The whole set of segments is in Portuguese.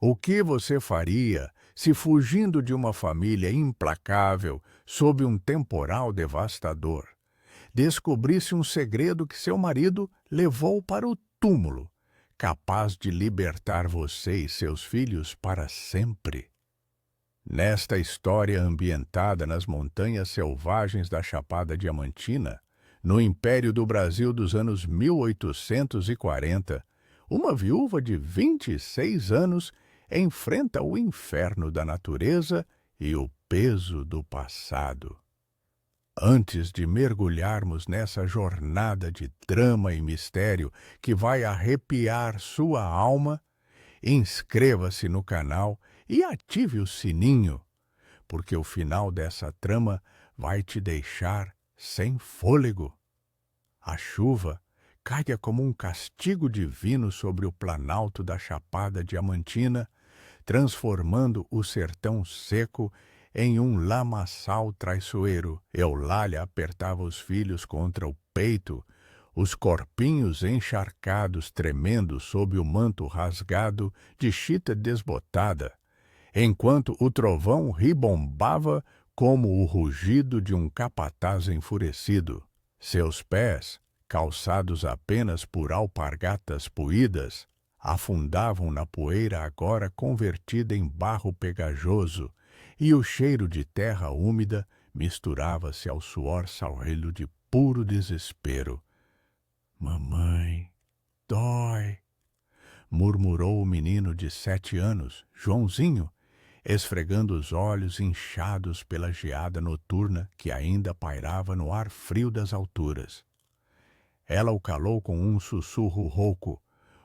O que você faria se, fugindo de uma família implacável sob um temporal devastador, descobrisse um segredo que seu marido levou para o túmulo, capaz de libertar você e seus filhos para sempre? Nesta história ambientada nas montanhas selvagens da Chapada Diamantina, no Império do Brasil dos anos 1840, uma viúva de 26 anos enfrenta o inferno da natureza e o peso do passado. Antes de mergulharmos nessa jornada de drama e mistério que vai arrepiar sua alma, inscreva-se no canal e ative o sininho, porque o final dessa trama vai te deixar sem fôlego. A chuva caia como um castigo divino sobre o planalto da Chapada Diamantina, transformando o sertão seco em um lamaçal traiçoeiro. Eulália apertava os filhos contra o peito, os corpinhos encharcados tremendo sob o manto rasgado de chita desbotada, enquanto o trovão ribombava como o rugido de um capataz enfurecido. Seus pés, calçados apenas por alpargatas poídas, afundavam na poeira agora convertida em barro pegajoso, e o cheiro de terra úmida misturava-se ao suor salrelho de puro desespero. Mamãe, dói, murmurou o menino de 7 anos, Joãozinho, esfregando os olhos inchados pela geada noturna que ainda pairava no ar frio das alturas. Ela o calou com um sussurro rouco,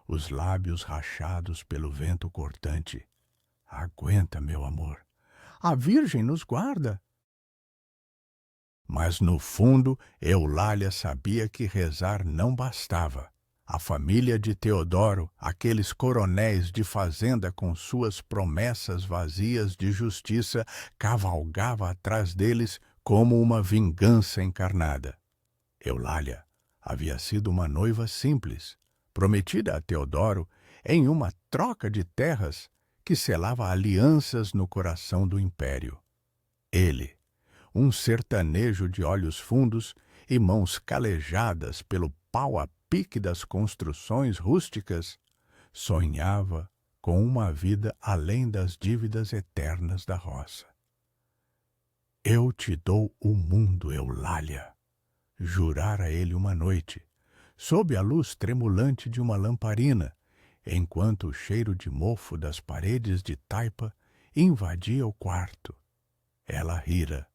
os lábios rachados pelo vento cortante. Aguenta, meu amor. A Virgem nos guarda. Mas no fundo, Eulália sabia que rezar não bastava. A família de Teodoro, aqueles coronéis de fazenda com suas promessas vazias de justiça, cavalgava atrás deles como uma vingança encarnada. Eulália havia sido uma noiva simples, prometida a Teodoro em uma troca de terras que selava alianças no coração do império. Ele, um sertanejo de olhos fundos e mãos calejadas pelo pau a pique das construções rústicas, sonhava com uma vida além das dívidas eternas da roça. Eu te dou o mundo, Eulália, jurara ele uma noite, sob a luz tremulante de uma lamparina, enquanto o cheiro de mofo das paredes de taipa invadia o quarto. Ela rira,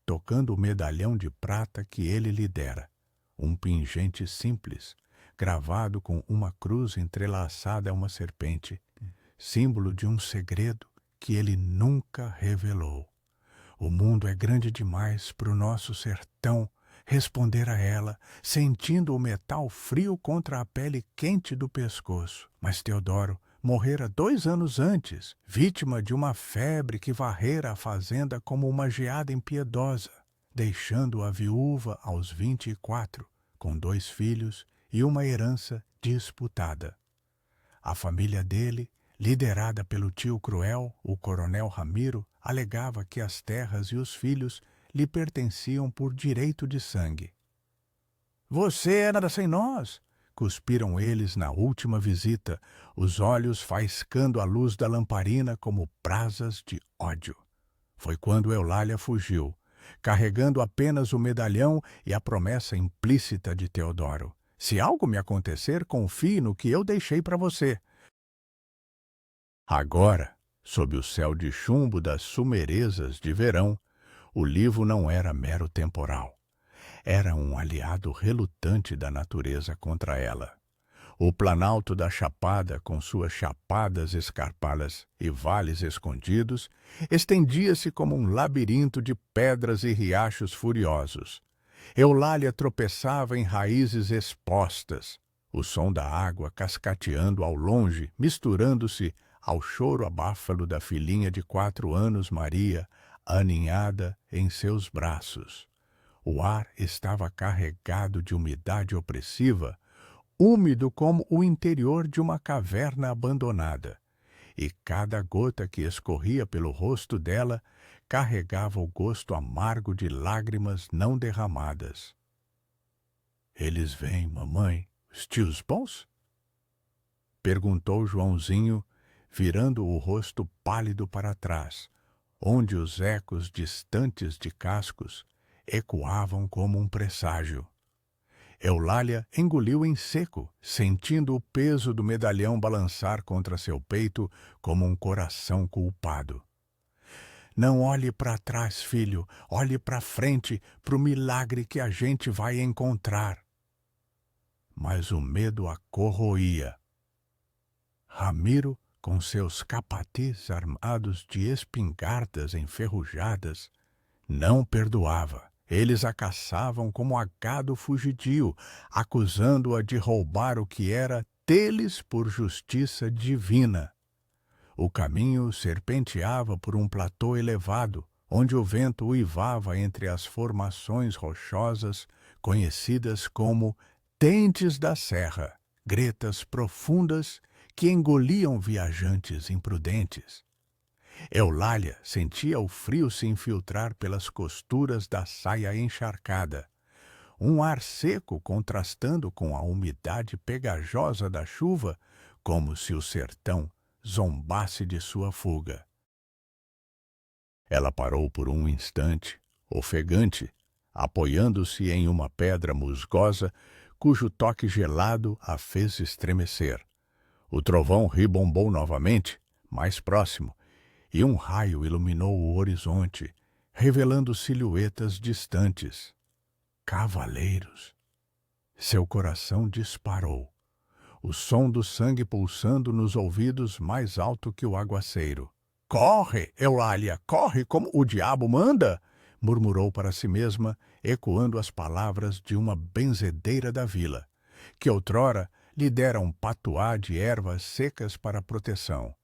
tocando o medalhão de prata que ele lhe dera, um pingente simples, gravado com uma cruz entrelaçada a uma serpente, símbolo de um segredo que ele nunca revelou. O mundo é grande demais para o nosso sertão, respondera ela, sentindo o metal frio contra a pele quente do pescoço. Mas Teodoro morrera 2 anos antes, vítima de uma febre que varrera a fazenda como uma geada impiedosa, deixando-a viúva aos 24, com 2 filhos e uma herança disputada. A família dele, liderada pelo tio cruel, o coronel Ramiro, alegava que as terras e os filhos lhe pertenciam por direito de sangue. Você é nada sem nós, cuspiram eles na última visita, os olhos faiscando a luz da lamparina como brasas de ódio. Foi quando Eulália fugiu, carregando apenas o medalhão e a promessa implícita de Teodoro. Se algo me acontecer, confie no que eu deixei para você. Agora, sob o céu de chumbo das sumerezas de verão, o livro não era mero temporal. Era um aliado relutante da natureza contra ela. O planalto da Chapada, com suas chapadas escarpadas e vales escondidos, estendia-se como um labirinto de pedras e riachos furiosos. Eulália tropeçava em raízes expostas, o som da água cascateando ao longe, misturando-se ao choro abáfalo da filhinha de 4 anos, Maria, aninhada em seus braços. O ar estava carregado de umidade opressiva, úmido como o interior de uma caverna abandonada, e cada gota que escorria pelo rosto dela carregava o gosto amargo de lágrimas não derramadas. "Eles vêm, mamãe, os tios bons?" perguntou Joãozinho, virando o rosto pálido para trás, onde os ecos distantes de cascos ecoavam como um presságio. Eulália engoliu em seco, sentindo o peso do medalhão balançar contra seu peito como um coração culpado. "Não olhe para trás, filho, olhe para frente, para o milagre que a gente vai encontrar." Mas o medo a corroía. Ramiro, com seus capatis armados de espingardas enferrujadas, não perdoava. Eles a caçavam como a gado fugidio, acusando-a de roubar o que era deles por justiça divina. O caminho serpenteava por um platô elevado, onde o vento uivava entre as formações rochosas conhecidas como dentes da serra, gretas profundas que engoliam viajantes imprudentes. Eulália sentia o frio se infiltrar pelas costuras da saia encharcada, um ar seco contrastando com a umidade pegajosa da chuva, como se o sertão zombasse de sua fuga. Ela parou por um instante, ofegante, apoiando-se em uma pedra musgosa cujo toque gelado a fez estremecer. O trovão ribombou novamente, mais próximo, e um raio iluminou o horizonte, revelando silhuetas distantes. Cavaleiros! Seu coração disparou, o som do sangue pulsando nos ouvidos mais alto que o aguaceiro. "Corre, Eulália, corre como o diabo manda!" murmurou para si mesma, ecoando as palavras de uma benzedeira da vila, que outrora lhe dera um patuá de ervas secas para proteção.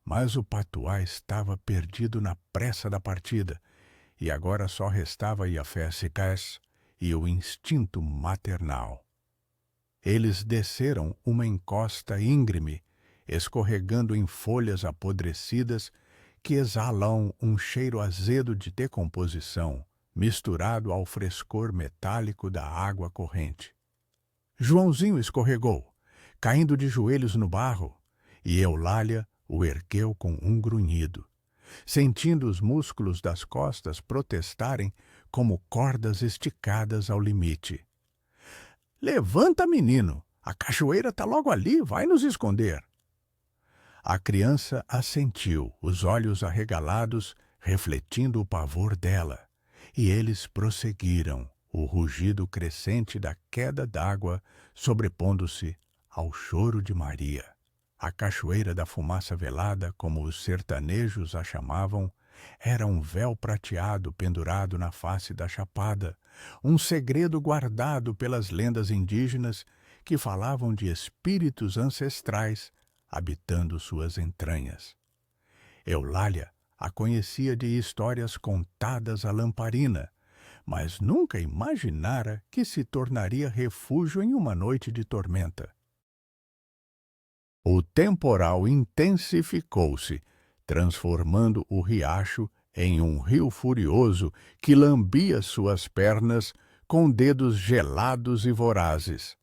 Mas o patuá estava perdido na pressa da partida, e agora só restava a fé eficaz e o instinto maternal. Eles desceram uma encosta íngreme, escorregando em folhas apodrecidas que exalam um cheiro azedo de decomposição, misturado ao frescor metálico da água corrente. Joãozinho escorregou, caindo de joelhos no barro, e Eulália o ergueu com um grunhido, sentindo os músculos das costas protestarem como cordas esticadas ao limite. "Levanta, menino! A cachoeira está logo ali, vai nos esconder!" A criança assentiu, os olhos arregalados, refletindo o pavor dela, e eles prosseguiram, o rugido crescente da queda d'água sobrepondo-se ao choro de Maria. A cachoeira da fumaça velada, como os sertanejos a chamavam, era um véu prateado pendurado na face da chapada, um segredo guardado pelas lendas indígenas que falavam de espíritos ancestrais habitando suas entranhas. Eulália a conhecia de histórias contadas à lamparina, mas nunca imaginara que se tornaria refúgio em uma noite de tormenta. O temporal intensificou-se, transformando o riacho em um rio furioso que lambia suas pernas com dedos gelados e vorazes.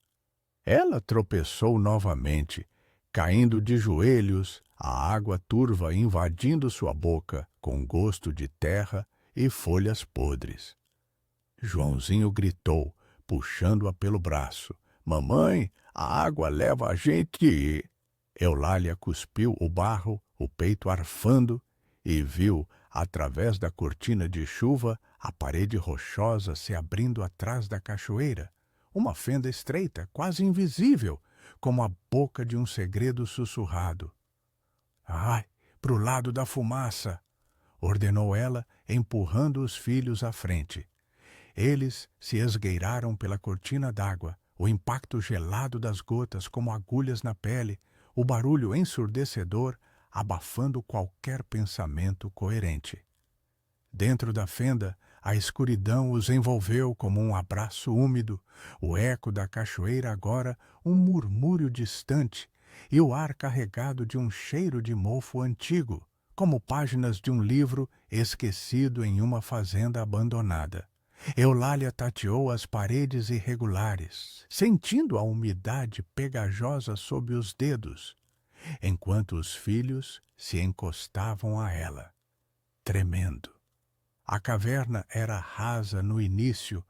Ela tropeçou novamente, caindo de joelhos, a água turva invadindo sua boca com gosto de terra e folhas podres. Joãozinho gritou, puxando-a pelo braço. "Mamãe, a água leva a gente!" Eulália cuspiu o barro, o peito arfando, e viu, através da cortina de chuva, a parede rochosa se abrindo atrás da cachoeira, uma fenda estreita, quase invisível, como a boca de um segredo sussurrado. "Ai, pro lado da fumaça!" ordenou ela, empurrando os filhos à frente. Eles se esgueiraram pela cortina d'água, o impacto gelado das gotas como agulhas na pele, o barulho ensurdecedor abafando qualquer pensamento coerente. Dentro da fenda, a escuridão os envolveu como um abraço úmido, o eco da cachoeira agora um murmúrio distante, e o ar carregado de um cheiro de mofo antigo, como páginas de um livro esquecido em uma fazenda abandonada. Eulália tateou as paredes irregulares, sentindo a umidade pegajosa sob os dedos, enquanto os filhos se encostavam a ela, tremendo. A caverna era rasa no início,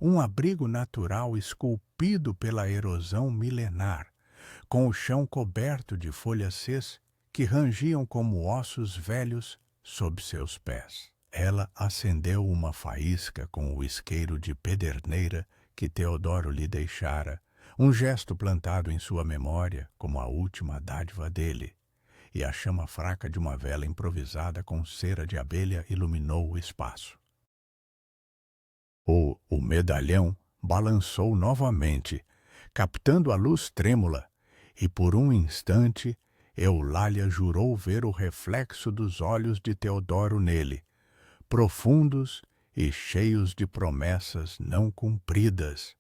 um abrigo natural esculpido pela erosão milenar, com o chão coberto de folhas sês que rangiam como ossos velhos sob seus pés. Ela acendeu uma faísca com o isqueiro de pederneira que Teodoro lhe deixara, um gesto plantado em sua memória como a última dádiva dele, e a chama fraca de uma vela improvisada com cera de abelha iluminou o espaço. O medalhão balançou novamente, captando a luz trêmula, e por um instante Eulália jurou ver o reflexo dos olhos de Teodoro nele, profundos e cheios de promessas não cumpridas.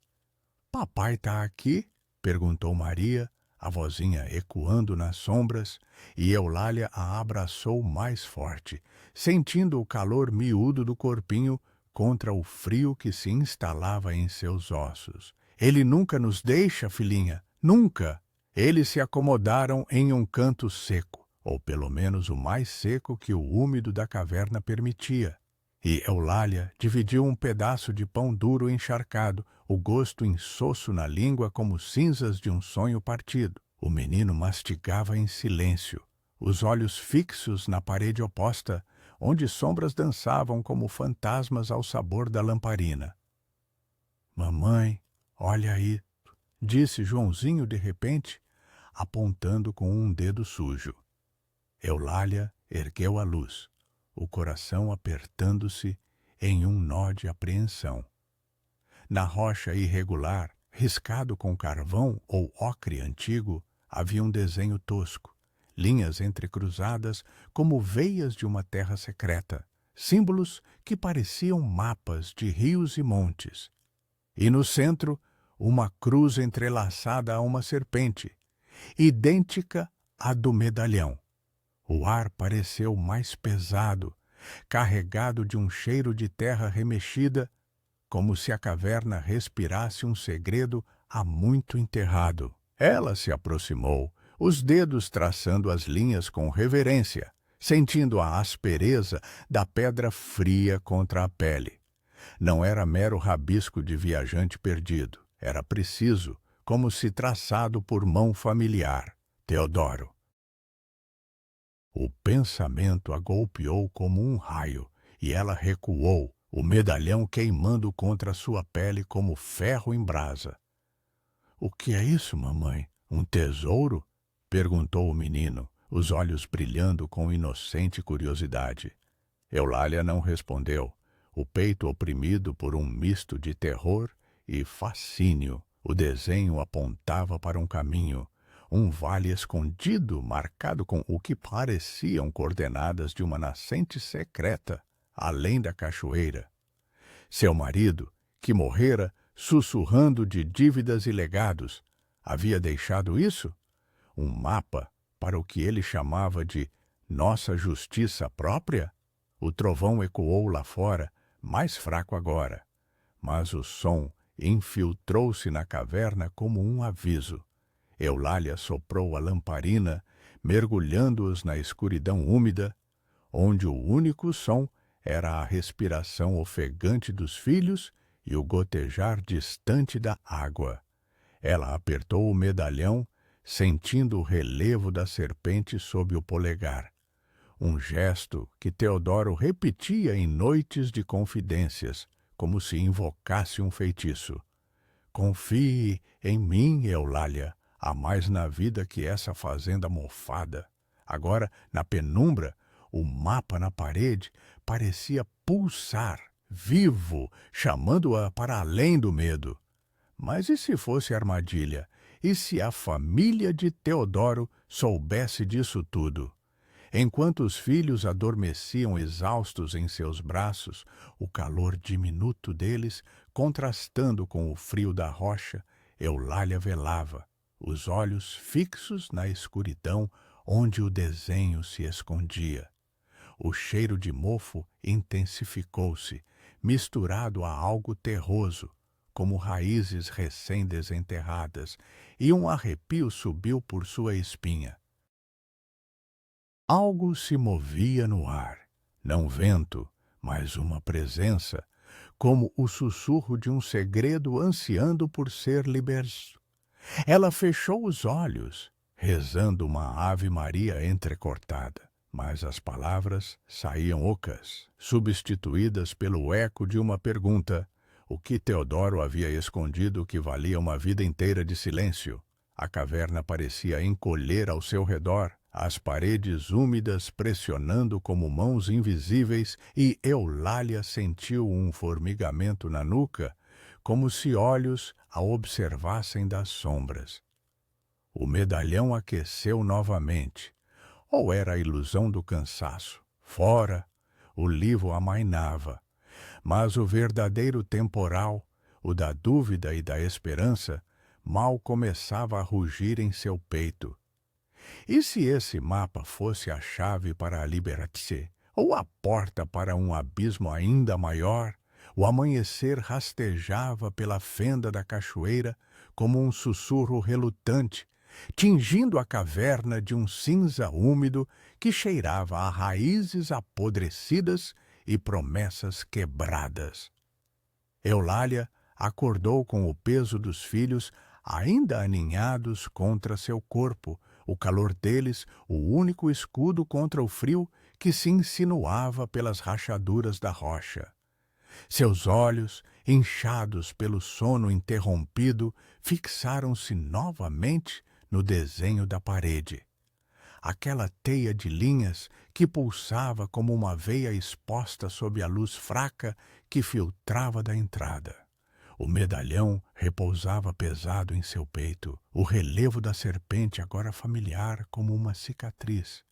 "Papai tá aqui?" perguntou Maria, a vozinha ecoando nas sombras, e Eulália a abraçou mais forte, sentindo o calor miúdo do corpinho contra o frio que se instalava em seus ossos. "Ele nunca nos deixa, filhinha, nunca!" Eles se acomodaram em um canto seco, ou pelo menos o mais seco que o úmido da caverna permitia, e Eulália dividiu um pedaço de pão duro encharcado, o gosto insosso na língua como cinzas de um sonho partido. O menino mastigava em silêncio, os olhos fixos na parede oposta, onde sombras dançavam como fantasmas ao sabor da lamparina. "Mamãe, olha aí", disse Joãozinho de repente, apontando com um dedo sujo. Eulália ergueu a luz, o coração apertando-se em um nó de apreensão. Na rocha irregular, riscado com carvão ou ocre antigo, havia um desenho tosco, linhas entrecruzadas como veias de uma terra secreta, símbolos que pareciam mapas de rios e montes. E no centro, uma cruz entrelaçada a uma serpente, idêntica à do medalhão. O ar pareceu mais pesado, carregado de um cheiro de terra remexida, como se a caverna respirasse um segredo há muito enterrado. Ela se aproximou, os dedos traçando as linhas com reverência, sentindo a aspereza da pedra fria contra a pele. Não era mero rabisco de viajante perdido, era preciso, como se traçado por mão familiar. Teodoro. O pensamento a golpeou como um raio, e ela recuou, o medalhão queimando contra sua pele como ferro em brasa. "O que é isso, mamãe? Um tesouro?" perguntou o menino, os olhos brilhando com inocente curiosidade. Eulália não respondeu, o peito oprimido por um misto de terror e fascínio. O desenho apontava para um caminho, um vale escondido marcado com o que pareciam coordenadas de uma nascente secreta, além da cachoeira. Seu marido, que morrera sussurrando de dívidas e legados, havia deixado isso? Um mapa para o que ele chamava de nossa justiça própria? O trovão ecoou lá fora, mais fraco agora, mas o som infiltrou-se na caverna como um aviso. Eulália soprou a lamparina, mergulhando-os na escuridão úmida, onde o único som era a respiração ofegante dos filhos e o gotejar distante da água. Ela apertou o medalhão, sentindo o relevo da serpente sob o polegar. Um gesto que Teodoro repetia em noites de confidências, como se invocasse um feitiço. "Confie em mim, Eulália, há mais na vida que essa fazenda mofada." Agora, na penumbra, o mapa na parede parecia pulsar, vivo, chamando-a para além do medo. Mas e se fosse armadilha? E se a família de Teodoro soubesse disso tudo? Enquanto os filhos adormeciam exaustos em seus braços, o calor diminuto deles, contrastando com o frio da rocha, Eulália velava, os olhos fixos na escuridão onde o desenho se escondia. O cheiro de mofo intensificou-se, misturado a algo terroso, como raízes recém-desenterradas, e um arrepio subiu por sua espinha. Algo se movia no ar, não vento, mas uma presença, como o sussurro de um segredo ansiando por ser liberto. Ela fechou os olhos, rezando uma Ave-Maria entrecortada, mas as palavras saíam ocas, substituídas pelo eco de uma pergunta, o que Teodoro havia escondido que valia uma vida inteira de silêncio. A caverna parecia encolher ao seu redor, as paredes úmidas pressionando como mãos invisíveis, e Eulália sentiu um formigamento na nuca, como se olhos a observassem das sombras. O medalhão aqueceu novamente. Ou era a ilusão do cansaço? Fora, o livro amainava. Mas o verdadeiro temporal, o da dúvida e da esperança, mal começava a rugir em seu peito. E se esse mapa fosse a chave para a liberdade, ou a porta para um abismo ainda maior? O amanhecer rastejava pela fenda da cachoeira como um sussurro relutante, tingindo a caverna de um cinza úmido que cheirava a raízes apodrecidas e promessas quebradas. Eulália acordou com o peso dos filhos ainda aninhados contra seu corpo, o calor deles o único escudo contra o frio que se insinuava pelas rachaduras da rocha. Seus olhos, inchados pelo sono interrompido, fixaram-se novamente no desenho da parede. Aquela teia de linhas que pulsava como uma veia exposta sob a luz fraca que filtrava da entrada. O medalhão repousava pesado em seu peito, o relevo da serpente agora familiar como uma cicatriz,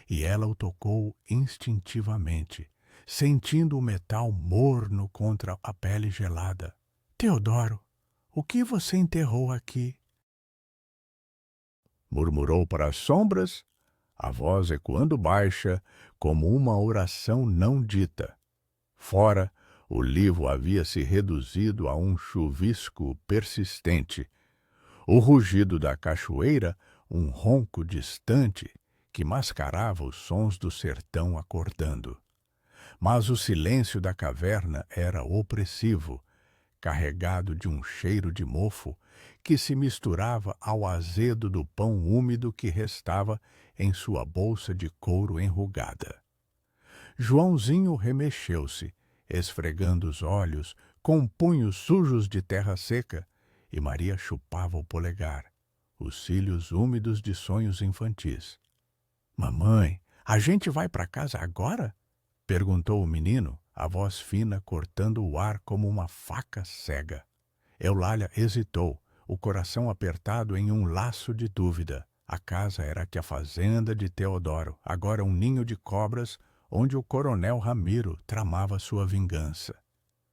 e ela o tocou instintivamente, sentindo o metal morno contra a pele gelada. Teodoro, o que você enterrou aqui? Murmurou para as sombras, a voz ecoando baixa, como uma oração não dita. Fora, o livro havia se reduzido a um chuvisco persistente. O rugido da cachoeira, um ronco distante, que mascarava os sons do sertão acordando. Mas o silêncio da caverna era opressivo, carregado de um cheiro de mofo que se misturava ao azedo do pão úmido que restava em sua bolsa de couro enrugada. Joãozinho remexeu-se, esfregando os olhos com punhos sujos de terra seca, e Maria chupava o polegar, os cílios úmidos de sonhos infantis. — Mamãe, a gente vai para casa agora? — perguntou o menino, a voz fina cortando o ar como uma faca cega. Eulália hesitou, o coração apertado em um laço de dúvida. A casa era que a fazenda de Teodoro, agora um ninho de cobras, onde o coronel Ramiro tramava sua vingança.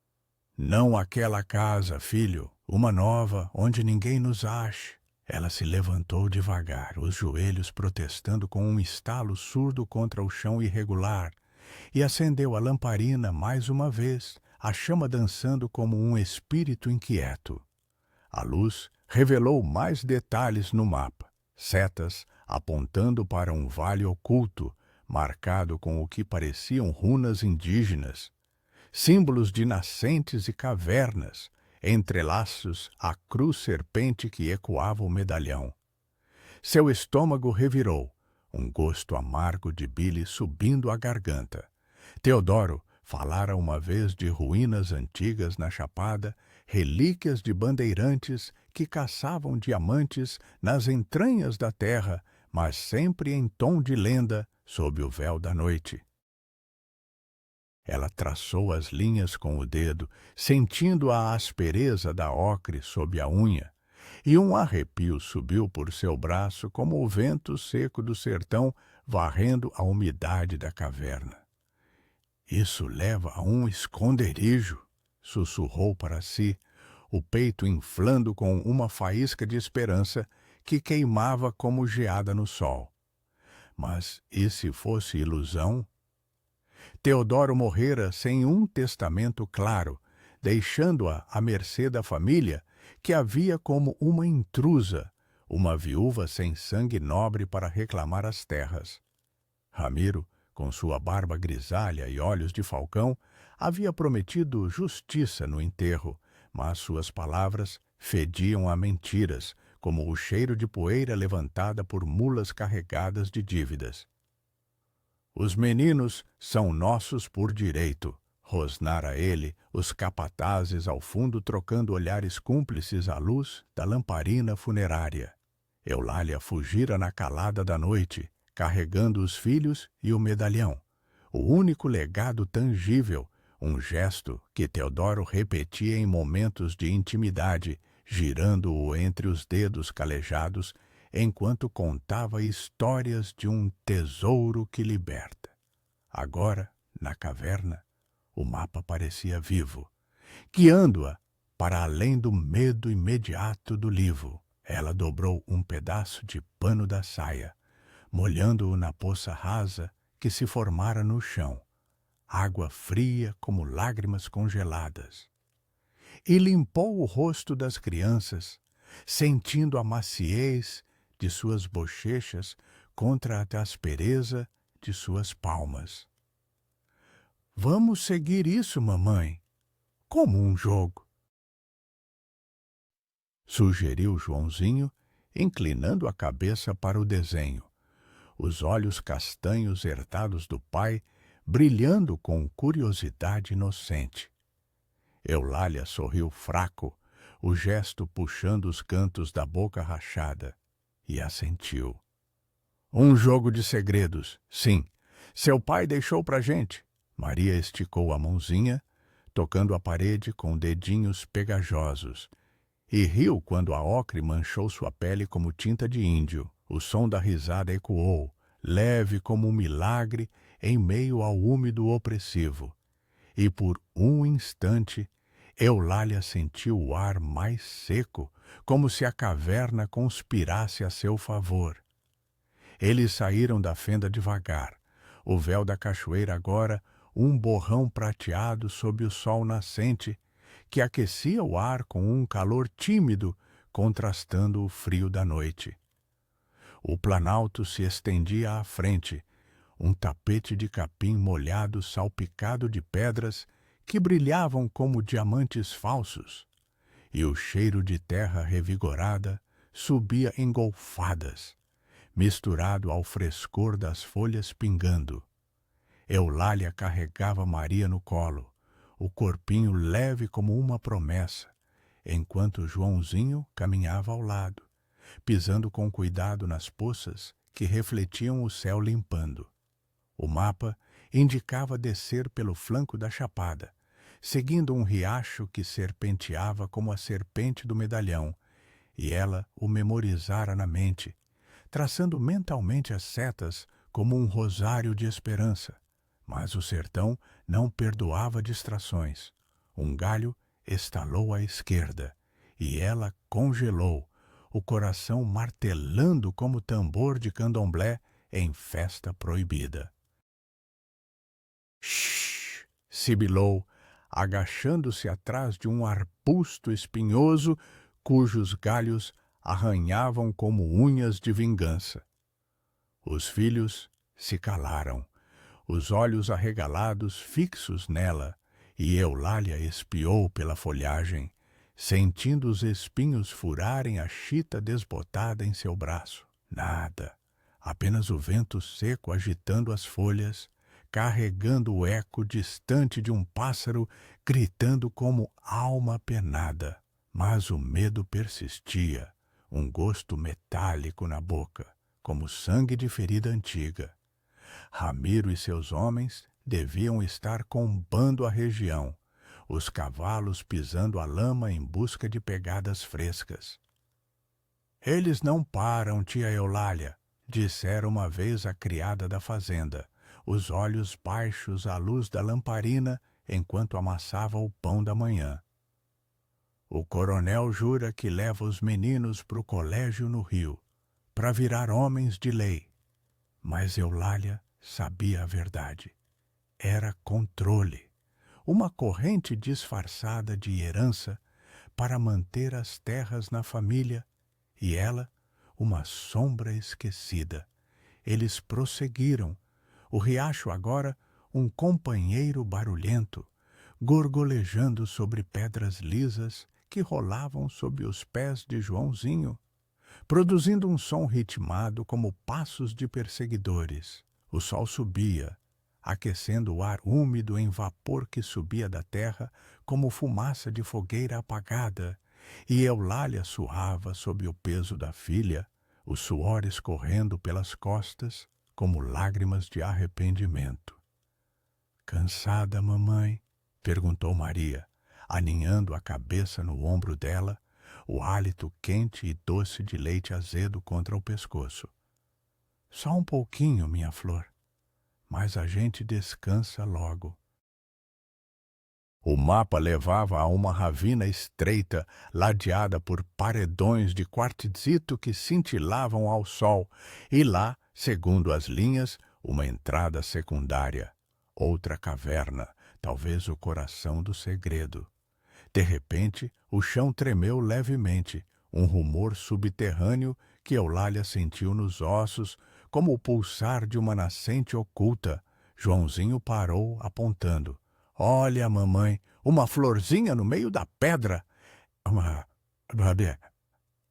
— Não aquela casa, filho, uma nova, onde ninguém nos ache. Ela se levantou devagar, os joelhos protestando com um estalo surdo contra o chão irregular, e acendeu a lamparina mais uma vez, a chama dançando como um espírito inquieto. A luz revelou mais detalhes no mapa, setas apontando para um vale oculto, marcado com o que pareciam runas indígenas, símbolos de nascentes e cavernas, entrelaços à cruz serpente que ecoava o medalhão. Seu estômago revirou, um gosto amargo de bile subindo à garganta. Teodoro falara uma vez de ruínas antigas na Chapada, relíquias de bandeirantes que caçavam diamantes nas entranhas da terra, mas sempre em tom de lenda, sob o véu da noite. Ela traçou as linhas com o dedo, sentindo a aspereza da ocre sob a unha, e um arrepio subiu por seu braço como o vento seco do sertão varrendo a umidade da caverna. — Isso leva a um esconderijo, sussurrou para si, o peito inflando com uma faísca de esperança que queimava como geada no sol. Mas e se fosse ilusão? Teodoro morrera sem um testamento claro, deixando-a à mercê da família, que a via como uma intrusa, uma viúva sem sangue nobre para reclamar as terras. Ramiro, com sua barba grisalha e olhos de falcão, havia prometido justiça no enterro, mas suas palavras fediam a mentiras, como o cheiro de poeira levantada por mulas carregadas de dívidas. Os meninos são nossos por direito, rosnara ele, os capatazes ao fundo trocando olhares cúmplices à luz da lamparina funerária. Eulália fugira na calada da noite, carregando os filhos e o medalhão, o único legado tangível, um gesto que Teodoro repetia em momentos de intimidade, girando-o entre os dedos calejados, enquanto contava histórias de um tesouro que liberta. Agora, na caverna, o mapa parecia vivo, guiando-a para além do medo imediato do livro. Ela dobrou um pedaço de pano da saia, molhando-o na poça rasa que se formara no chão, água fria como lágrimas congeladas. E limpou o rosto das crianças, sentindo a maciez de suas bochechas contra a aspereza de suas palmas. Vamos seguir isso, mamãe, como um jogo, sugeriu Joãozinho, inclinando a cabeça para o desenho, os olhos castanhos herdados do pai brilhando com curiosidade inocente. Eulália sorriu fraco, o gesto puxando os cantos da boca rachada, e assentiu. Um jogo de segredos, sim. Seu pai deixou pra gente. Maria esticou a mãozinha, tocando a parede com dedinhos pegajosos, e riu quando a ocre manchou sua pele como tinta de índio. O som da risada ecoou, leve como um milagre, em meio ao úmido opressivo. E por um instante, Eulália sentiu o ar mais seco, como se a caverna conspirasse a seu favor. Eles saíram da fenda devagar, o véu da cachoeira agora um borrão prateado sob o sol nascente, que aquecia o ar com um calor tímido, contrastando o frio da noite. O planalto se estendia à frente, um tapete de capim molhado salpicado de pedras que brilhavam como diamantes falsos, e o cheiro de terra revigorada subia em golfadas, misturado ao frescor das folhas pingando. Eulália carregava Maria no colo, o corpinho leve como uma promessa, enquanto Joãozinho caminhava ao lado, pisando com cuidado nas poças que refletiam o céu limpando. O mapa indicava descer pelo flanco da chapada, seguindo um riacho que serpenteava como a serpente do medalhão, e ela o memorizara na mente, traçando mentalmente as setas como um rosário de esperança. Mas o sertão não perdoava distrações. Um galho estalou à esquerda, e ela congelou, o coração martelando como tambor de candomblé em festa proibida. Shhh! Sibilou, agachando-se atrás de um arbusto espinhoso cujos galhos arranhavam como unhas de vingança. Os filhos se calaram, os olhos arregalados fixos nela, e Eulália espiou pela folhagem, sentindo os espinhos furarem a chita desbotada em seu braço. Nada, apenas o vento seco agitando as folhas, carregando o eco distante de um pássaro gritando como alma penada. Mas o medo persistia, um gosto metálico na boca, como sangue de ferida antiga. Ramiro e seus homens deviam estar combando a região, os cavalos pisando a lama em busca de pegadas frescas. Eles não param, tia Eulália, dissera uma vez a criada da fazenda, os olhos baixos à luz da lamparina enquanto amassava o pão da manhã. O coronel jura que leva os meninos pro colégio no Rio, para virar homens de lei. Mas Eulália sabia a verdade. Era controle, uma corrente disfarçada de herança para manter as terras na família, e ela, uma sombra esquecida. Eles prosseguiram, o riacho agora um companheiro barulhento, gorgolejando sobre pedras lisas que rolavam sob os pés de Joãozinho, produzindo um som ritmado como passos de perseguidores. O sol subia, aquecendo o ar úmido em vapor que subia da terra como fumaça de fogueira apagada, e Eulália suava sob o peso da filha, o suor escorrendo pelas costas como lágrimas de arrependimento. "Cansada, mamãe?" perguntou Maria, aninhando a cabeça no ombro dela, o hálito quente e doce de leite azedo contra o pescoço. "Só um pouquinho, minha flor, mas a gente descansa logo." O mapa levava a uma ravina estreita, ladeada por paredões de quartzito que cintilavam ao sol, e lá, segundo as linhas, uma entrada secundária. Outra caverna, talvez o coração do segredo. De repente, o chão tremeu levemente, um rumor subterrâneo que Eulália sentiu nos ossos, como o pulsar de uma nascente oculta. Joãozinho parou, apontando. "Olha, mamãe, uma florzinha no meio da pedra." Uma...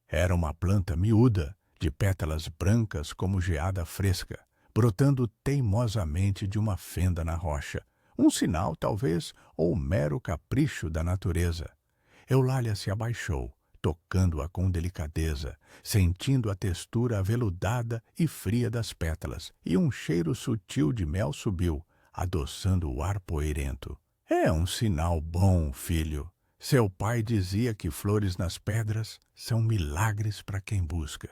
Era uma planta miúda, de pétalas brancas como geada fresca, brotando teimosamente de uma fenda na rocha. Um sinal, talvez, ou mero capricho da natureza. Eulália se abaixou, tocando-a com delicadeza, sentindo a textura aveludada e fria das pétalas, e um cheiro sutil de mel subiu, adoçando o ar poeirento. "É um sinal bom, filho. Seu pai dizia que flores nas pedras são milagres para quem busca."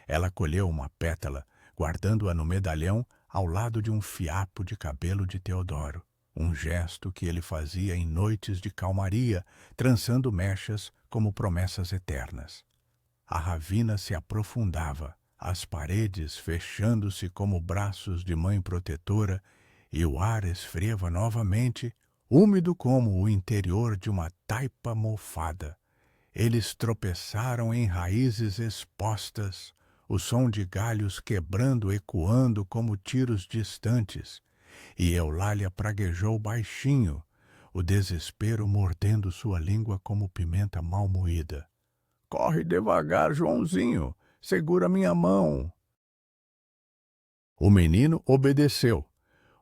Ela colheu uma pétala, guardando-a no medalhão ao lado de um fiapo de cabelo de Teodoro, um gesto que ele fazia em noites de calmaria, trançando mechas como promessas eternas. A ravina se aprofundava, as paredes fechando-se como braços de mãe protetora, e o ar esfriava novamente, úmido como o interior de uma taipa mofada. Eles tropeçaram em raízes expostas, o som de galhos quebrando ecoando como tiros distantes, e Eulália praguejou baixinho, o desespero mordendo sua língua como pimenta mal moída. "Corre devagar, Joãozinho, segura minha mão." O menino obedeceu,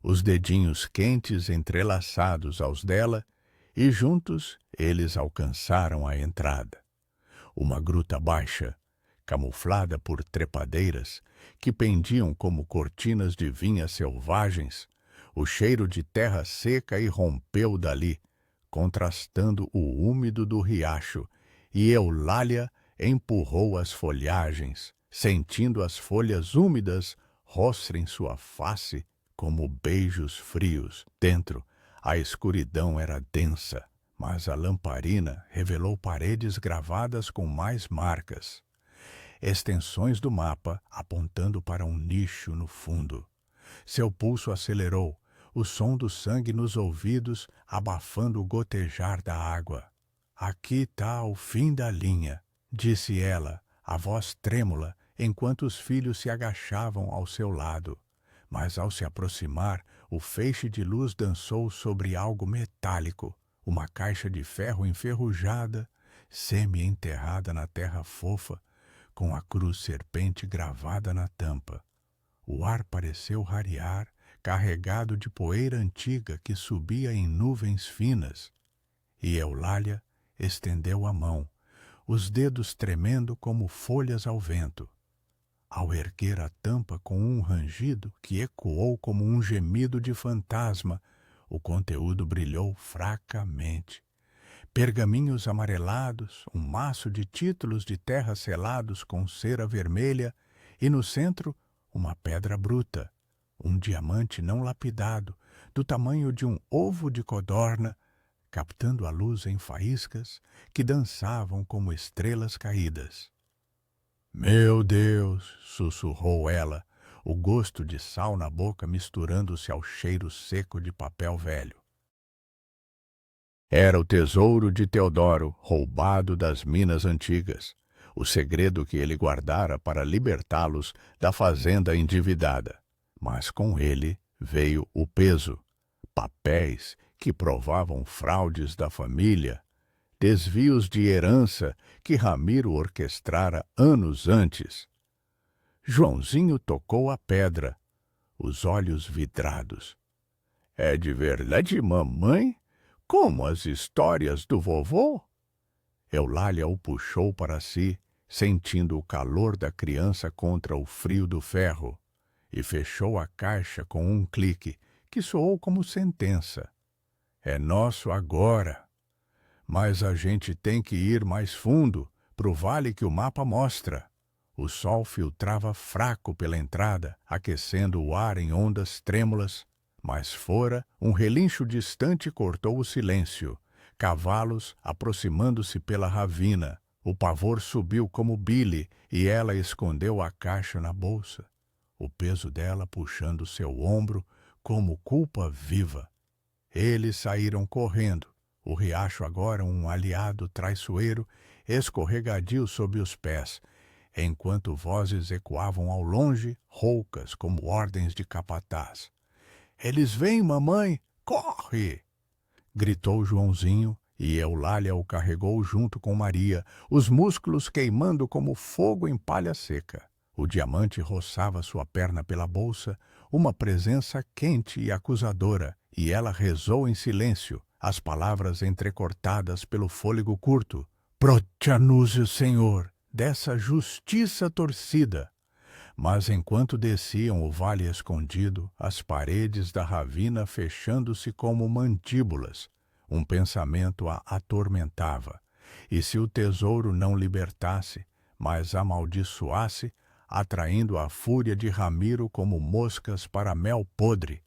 os dedinhos quentes entrelaçados aos dela, e juntos eles alcançaram a entrada. Uma gruta baixa, camuflada por trepadeiras, que pendiam como cortinas de vinhas selvagens. O cheiro de terra seca irrompeu dali, contrastando o úmido do riacho, e Eulália empurrou as folhagens, sentindo as folhas úmidas roçarem sua face como beijos frios. Dentro, a escuridão era densa, mas a lamparina revelou paredes gravadas com mais marcas. Extensões do mapa apontando para um nicho no fundo. Seu pulso acelerou, o som do sangue nos ouvidos abafando o gotejar da água. "Aqui está o fim da linha", disse ela, a voz trêmula, enquanto os filhos se agachavam ao seu lado. Mas ao se aproximar, o feixe de luz dançou sobre algo metálico, uma caixa de ferro enferrujada, semi-enterrada na terra fofa, com a cruz serpente gravada na tampa. O ar pareceu rarear, carregado de poeira antiga que subia em nuvens finas, e Eulália estendeu a mão, os dedos tremendo como folhas ao vento. Ao erguer a tampa com um rangido que ecoou como um gemido de fantasma, o conteúdo brilhou fracamente. Pergaminhos amarelados, um maço de títulos de terra selados com cera vermelha, e no centro uma pedra bruta, um diamante não lapidado, do tamanho de um ovo de codorna, captando a luz em faíscas que dançavam como estrelas caídas. Meu Deus! Sussurrou ela, o gosto de sal na boca misturando-se ao cheiro seco de papel velho. Era o tesouro de Teodoro, roubado das minas antigas, o segredo que ele guardara para libertá-los da fazenda endividada. Mas com ele veio o peso, papéis que provavam fraudes da família, desvios de herança que Ramiro orquestrara anos antes. Joãozinho tocou a pedra, os olhos vidrados. É de verdade, mamãe? Como as histórias do vovô? Eulália o puxou para si, sentindo o calor da criança contra o frio do ferro, e fechou a caixa com um clique que soou como sentença. É nosso agora. Mas a gente tem que ir mais fundo, pro vale que o mapa mostra. O sol filtrava fraco pela entrada, aquecendo o ar em ondas trêmulas, mas fora, um relincho distante cortou o silêncio. Cavalos aproximando-se pela ravina. O pavor subiu como bile e ela escondeu a caixa na bolsa, o peso dela puxando seu ombro como culpa viva. Eles saíram correndo, o riacho agora um aliado traiçoeiro, escorregadio sob os pés, enquanto vozes ecoavam ao longe, roucas como ordens de capataz. Eles vêm, mamãe! Corre! Gritou Joãozinho, e Eulália o carregou junto com Maria, os músculos queimando como fogo em palha seca. O diamante roçava sua perna pela bolsa, uma presença quente e acusadora, e ela rezou em silêncio, as palavras entrecortadas pelo fôlego curto. Prote-nos, Senhor, dessa justiça torcida. Mas enquanto desciam o vale escondido, as paredes da ravina fechando-se como mandíbulas, um pensamento a atormentava. E se o tesouro não libertasse, mas amaldiçoasse, atraindo a fúria de Ramiro como moscas para mel podre?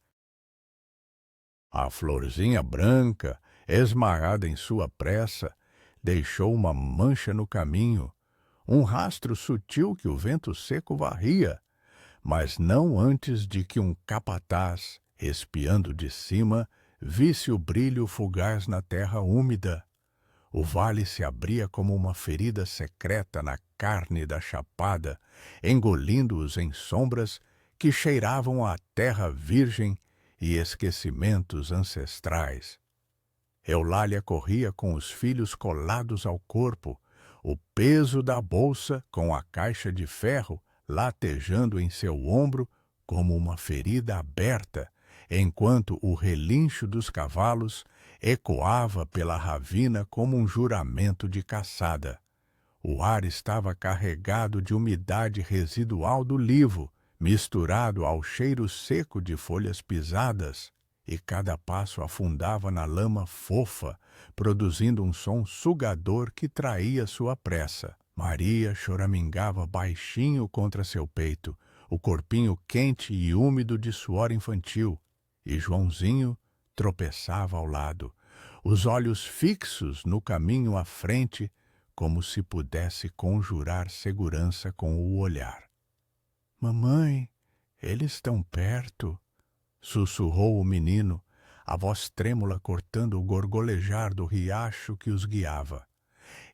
A florzinha branca, esmagada em sua pressa, deixou uma mancha no caminho, um rastro sutil que o vento seco varria, mas não antes de que um capataz, espiando de cima, visse o brilho fugaz na terra úmida. O vale se abria como uma ferida secreta na carne da chapada, engolindo-os em sombras que cheiravam a terra virgem e esquecimentos ancestrais. Eulália corria com os filhos colados ao corpo, o peso da bolsa com a caixa de ferro latejando em seu ombro como uma ferida aberta, enquanto o relincho dos cavalos ecoava pela ravina como um juramento de caçada. O ar estava carregado de umidade residual do livo, misturado ao cheiro seco de folhas pisadas, e cada passo afundava na lama fofa, produzindo um som sugador que traía sua pressa. Maria choramingava baixinho contra seu peito, o corpinho quente e úmido de suor infantil, e Joãozinho tropeçava ao lado, os olhos fixos no caminho à frente, como se pudesse conjurar segurança com o olhar. Mamãe, eles estão perto, sussurrou o menino, a voz trêmula cortando o gorgolejar do riacho que os guiava.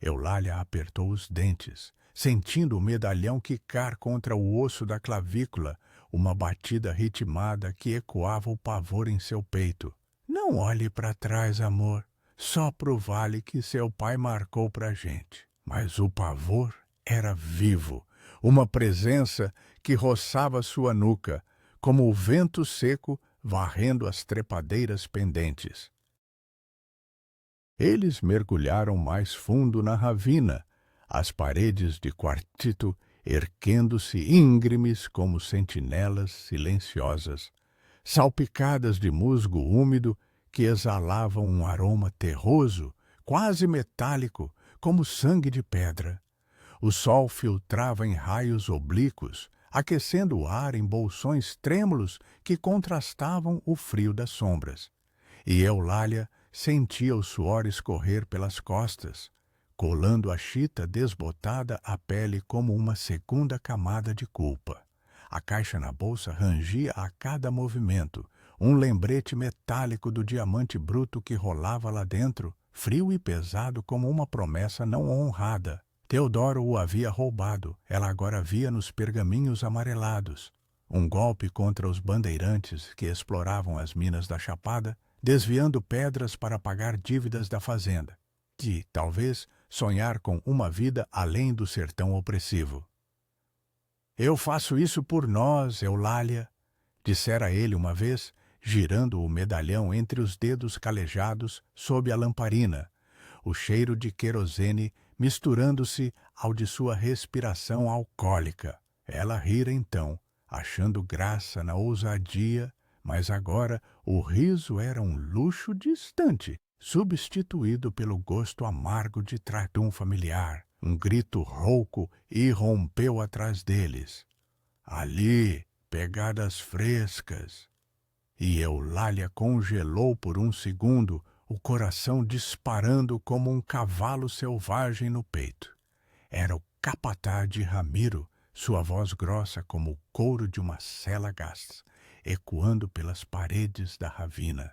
Eulália apertou os dentes, sentindo o medalhão quicar contra o osso da clavícula, uma batida ritmada que ecoava o pavor em seu peito. Não olhe para trás, amor, só pro vale que seu pai marcou pra gente. Mas o pavor era vivo, uma presença que roçava sua nuca, como o vento seco varrendo as trepadeiras pendentes. Eles mergulharam mais fundo na ravina, as paredes de quartzito erguendo-se íngremes como sentinelas silenciosas, salpicadas de musgo úmido que exalavam um aroma terroso, quase metálico, como sangue de pedra. O sol filtrava em raios oblíquos, aquecendo o ar em bolsões trêmulos que contrastavam o frio das sombras. E Eulália sentia o suor escorrer pelas costas, colando a chita desbotada à pele como uma segunda camada de culpa. A caixa na bolsa rangia a cada movimento, um lembrete metálico do diamante bruto que rolava lá dentro, frio e pesado como uma promessa não honrada. Teodoro o havia roubado, ela agora via nos pergaminhos amarelados. Um golpe contra os bandeirantes que exploravam as minas da Chapada, desviando pedras para pagar dívidas da fazenda. De, talvez, sonhar com uma vida além do sertão opressivo. Eu faço isso por nós, Eulália, dissera ele uma vez, girando o medalhão entre os dedos calejados sob a lamparina, o cheiro de querosene misturando-se ao de sua respiração alcoólica. Ela rira então, achando graça na ousadia, mas agora o riso era um luxo distante, substituído pelo gosto amargo de tratum familiar. Um grito rouco irrompeu atrás deles. Ali, pegadas frescas. E Eulália congelou por um segundo, o coração disparando como um cavalo selvagem no peito. Era o capataz de Ramiro, sua voz grossa como o couro de uma sela gás, ecoando pelas paredes da ravina.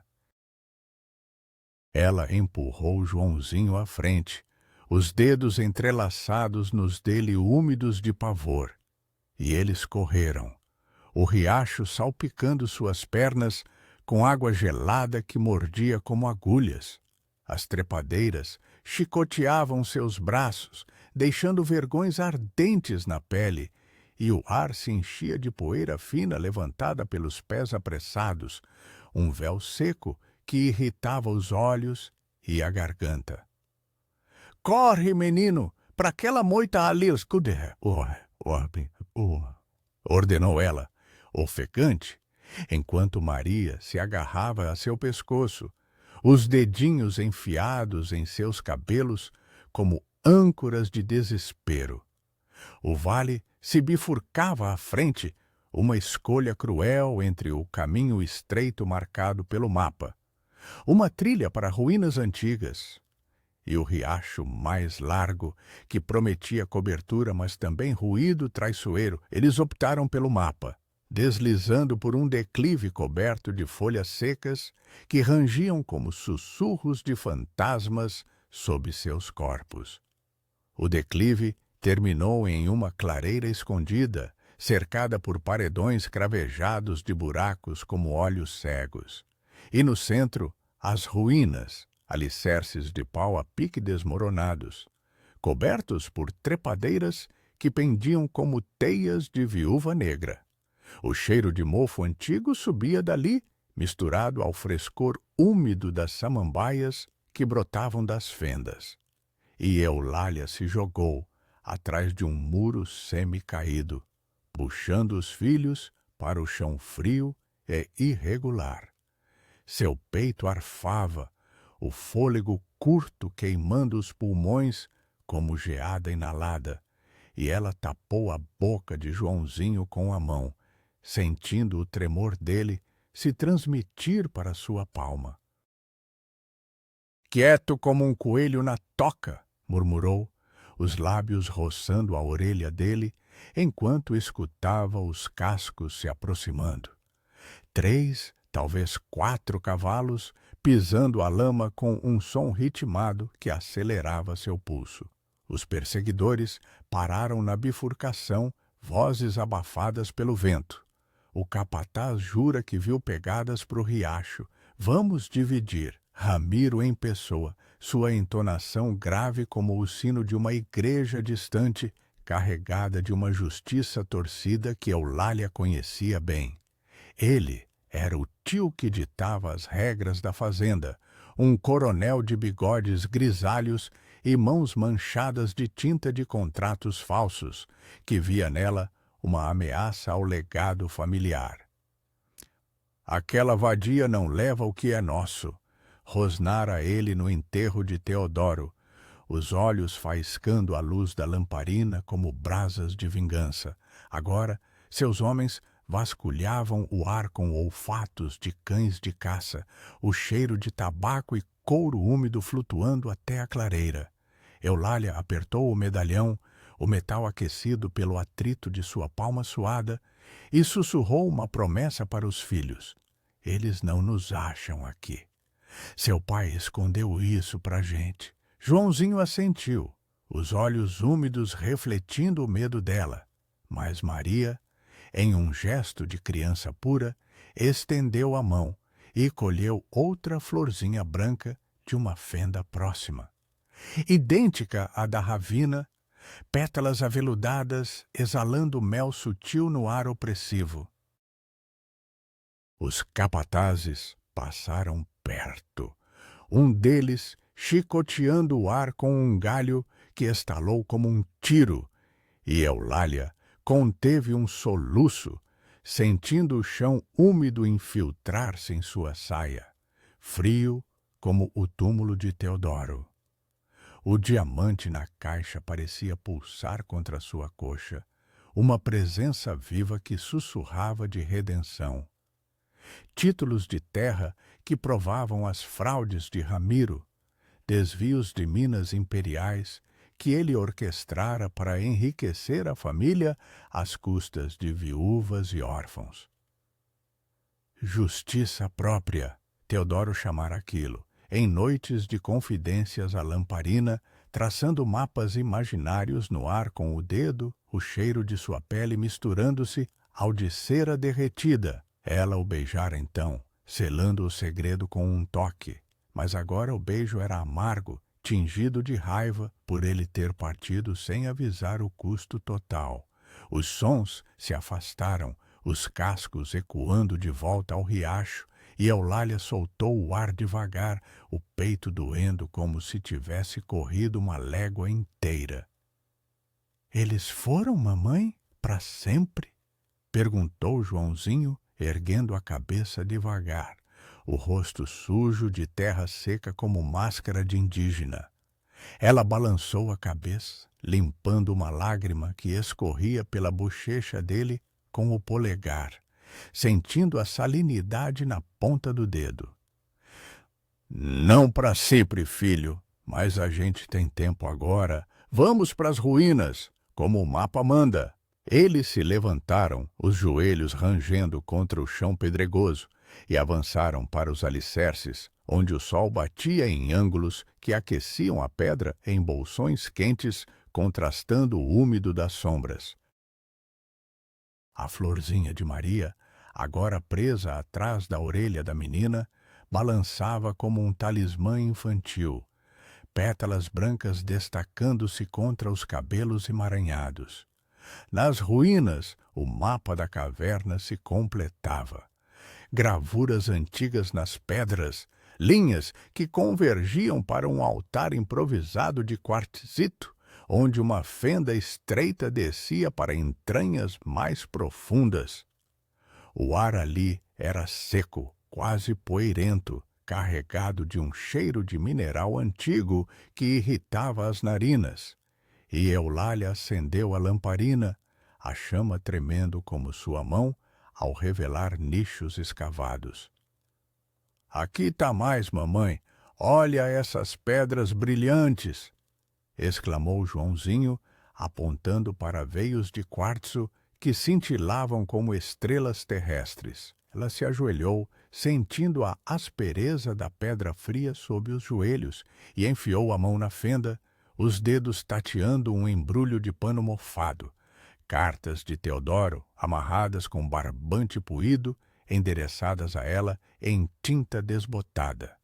Ela empurrou Joãozinho à frente, os dedos entrelaçados nos dele úmidos de pavor. E eles correram, o riacho salpicando suas pernas com água gelada que mordia como agulhas. As trepadeiras chicoteavam seus braços, deixando vergões ardentes na pele, e o ar se enchia de poeira fina levantada pelos pés apressados, um véu seco que irritava os olhos e a garganta. Corre, menino, para aquela moita ali, escude, ordenou ela, ofegante, enquanto Maria se agarrava a seu pescoço, os dedinhos enfiados em seus cabelos como âncoras de desespero. O vale se bifurcava à frente, uma escolha cruel entre o caminho estreito marcado pelo mapa, uma trilha para ruínas antigas, e o riacho mais largo, que prometia cobertura, mas também ruído traiçoeiro. Eles optaram pelo mapa, deslizando por um declive coberto de folhas secas que rangiam como sussurros de fantasmas sob seus corpos. O declive terminou em uma clareira escondida, cercada por paredões cravejados de buracos como olhos cegos. E no centro, as ruínas, alicerces de pau a pique desmoronados, cobertos por trepadeiras que pendiam como teias de viúva negra. O cheiro de mofo antigo subia dali, misturado ao frescor úmido das samambaias que brotavam das fendas. E Eulália se jogou atrás de um muro semi-caído, puxando os filhos para o chão frio e irregular. Seu peito arfava, o fôlego curto queimando os pulmões como geada inalada, e ela tapou a boca de Joãozinho com a mão, sentindo o tremor dele se transmitir para sua palma. Quieto como um coelho na toca, murmurou, os lábios roçando a orelha dele, enquanto escutava os cascos se aproximando. 3, talvez 4 cavalos, pisando a lama com um som ritmado que acelerava seu pulso. Os perseguidores pararam na bifurcação, vozes abafadas pelo vento. O capataz jura que viu pegadas pro riacho. Vamos dividir. Ramiro em pessoa, sua entonação grave como o sino de uma igreja distante, carregada de uma justiça torcida que Eulália conhecia bem. Ele era o tio que ditava as regras da fazenda, um coronel de bigodes grisalhos e mãos manchadas de tinta de contratos falsos, que via nela uma ameaça ao legado familiar. Aquela vadia não leva o que é nosso, rosnara ele no enterro de Teodoro, os olhos faiscando a luz da lamparina como brasas de vingança. Agora, seus homens vasculhavam o ar com olfatos de cães de caça, o cheiro de tabaco e couro úmido flutuando até a clareira. Eulália apertou o medalhão, o metal aquecido pelo atrito de sua palma suada, e sussurrou uma promessa para os filhos. Eles não nos acham aqui. Seu pai escondeu isso pra gente. Joãozinho assentiu, os olhos úmidos refletindo o medo dela. Mas Maria, em um gesto de criança pura, estendeu a mão e colheu outra florzinha branca de uma fenda próxima. Idêntica à da ravina, pétalas aveludadas exalando mel sutil no ar opressivo. Os capatazes passaram perto, um deles chicoteando o ar com um galho que estalou como um tiro, e Eulália conteve um soluço, sentindo o chão úmido infiltrar-se em sua saia, frio como o túmulo de Teodoro. O diamante na caixa parecia pulsar contra sua coxa, uma presença viva que sussurrava de redenção. Títulos de terra que provavam as fraudes de Ramiro, desvios de minas imperiais que ele orquestrara para enriquecer a família às custas de viúvas e órfãos. Justiça própria, Teodoro chamara aquilo, em noites de confidências à lamparina, traçando mapas imaginários no ar com o dedo, o cheiro de sua pele misturando-se ao de cera derretida. Ela o beijara então, selando o segredo com um toque. Mas agora o beijo era amargo, tingido de raiva por ele ter partido sem avisar o custo total. Os sons se afastaram, os cascos ecoando de volta ao riacho, e Eulália soltou o ar devagar, o peito doendo como se tivesse corrido uma légua inteira. "Eles foram, mamãe? Para sempre?" perguntou Joãozinho, erguendo a cabeça devagar, o rosto sujo de terra seca como máscara de indígena. Ela balançou a cabeça, limpando uma lágrima que escorria pela bochecha dele com o polegar, sentindo a salinidade na ponta do dedo. "Não para sempre, filho, mas a gente tem tempo agora. Vamos para as ruínas, como o mapa manda." Eles se levantaram, os joelhos rangendo contra o chão pedregoso, e avançaram para os alicerces, onde o sol batia em ângulos que aqueciam a pedra em bolsões quentes, contrastando o úmido das sombras. A florzinha de Maria, agora presa atrás da orelha da menina, balançava como um talismã infantil, pétalas brancas destacando-se contra os cabelos emaranhados. Nas ruínas, o mapa da caverna se completava. Gravuras antigas nas pedras, linhas que convergiam para um altar improvisado de quartzito, onde uma fenda estreita descia para entranhas mais profundas. O ar ali era seco, quase poeirento, carregado de um cheiro de mineral antigo que irritava as narinas. E Eulália acendeu a lamparina, a chama tremendo como sua mão ao revelar nichos escavados. "Aqui tá mais, mamãe. Olha essas pedras brilhantes!" exclamou Joãozinho, apontando para veios de quartzo que cintilavam como estrelas terrestres. Ela se ajoelhou, sentindo a aspereza da pedra fria sob os joelhos, e enfiou a mão na fenda, os dedos tateando um embrulho de pano mofado. Cartas de Teodoro, amarradas com barbante puído, endereçadas a ela em tinta desbotada.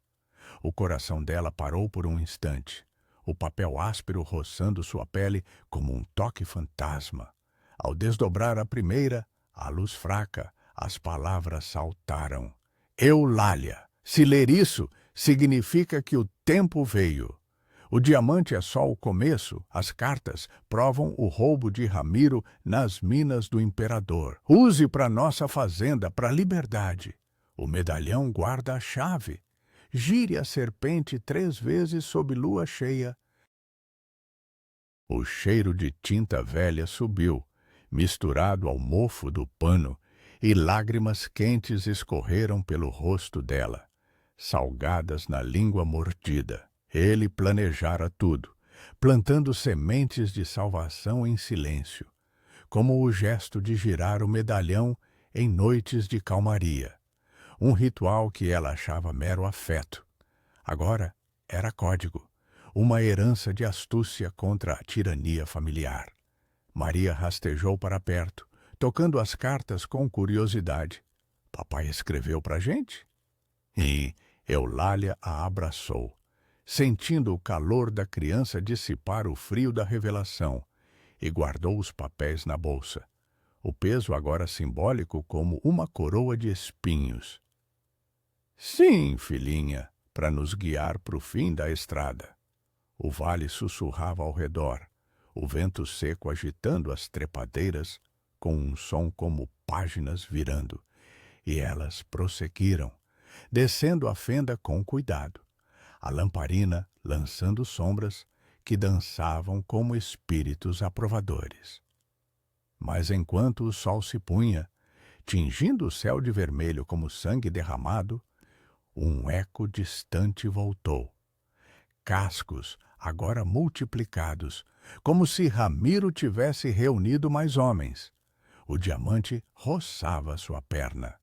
O coração dela parou por um instante, o papel áspero roçando sua pele como um toque fantasma. Ao desdobrar a primeira, a luz fraca, as palavras saltaram. "Eulália. Se ler isso, significa que o tempo veio. O diamante é só o começo, as cartas provam o roubo de Ramiro nas minas do imperador. Use para nossa fazenda, para a liberdade. O medalhão guarda a chave. Gire a serpente 3 vezes sob lua cheia." O cheiro de tinta velha subiu, misturado ao mofo do pano, e lágrimas quentes escorreram pelo rosto dela. salgadas na língua mordida. Ele planejara tudo, plantando sementes de salvação em silêncio, como o gesto de girar o medalhão em noites de calmaria. Um ritual que ela achava mero afeto. Agora era código, uma herança de astúcia contra a tirania familiar. Maria rastejou para perto, tocando as cartas com curiosidade. Papai escreveu para a gente? E Eulália a abraçou, sentindo o calor da criança dissipar o frio da revelação, e guardou os papéis na bolsa, o peso agora simbólico como uma coroa de espinhos. Sim, filhinha, para nos guiar para o fim da estrada. O vale sussurrava ao redor, o vento seco agitando as trepadeiras com um som como páginas virando, e elas prosseguiram, descendo a fenda com cuidado, a lamparina lançando sombras que dançavam como espíritos aprovadores. Mas enquanto o sol se punha, tingindo o céu de vermelho como sangue derramado, um eco distante voltou. Cascos, agora multiplicados, como se Ramiro tivesse reunido mais homens. O diamante roçava sua perna,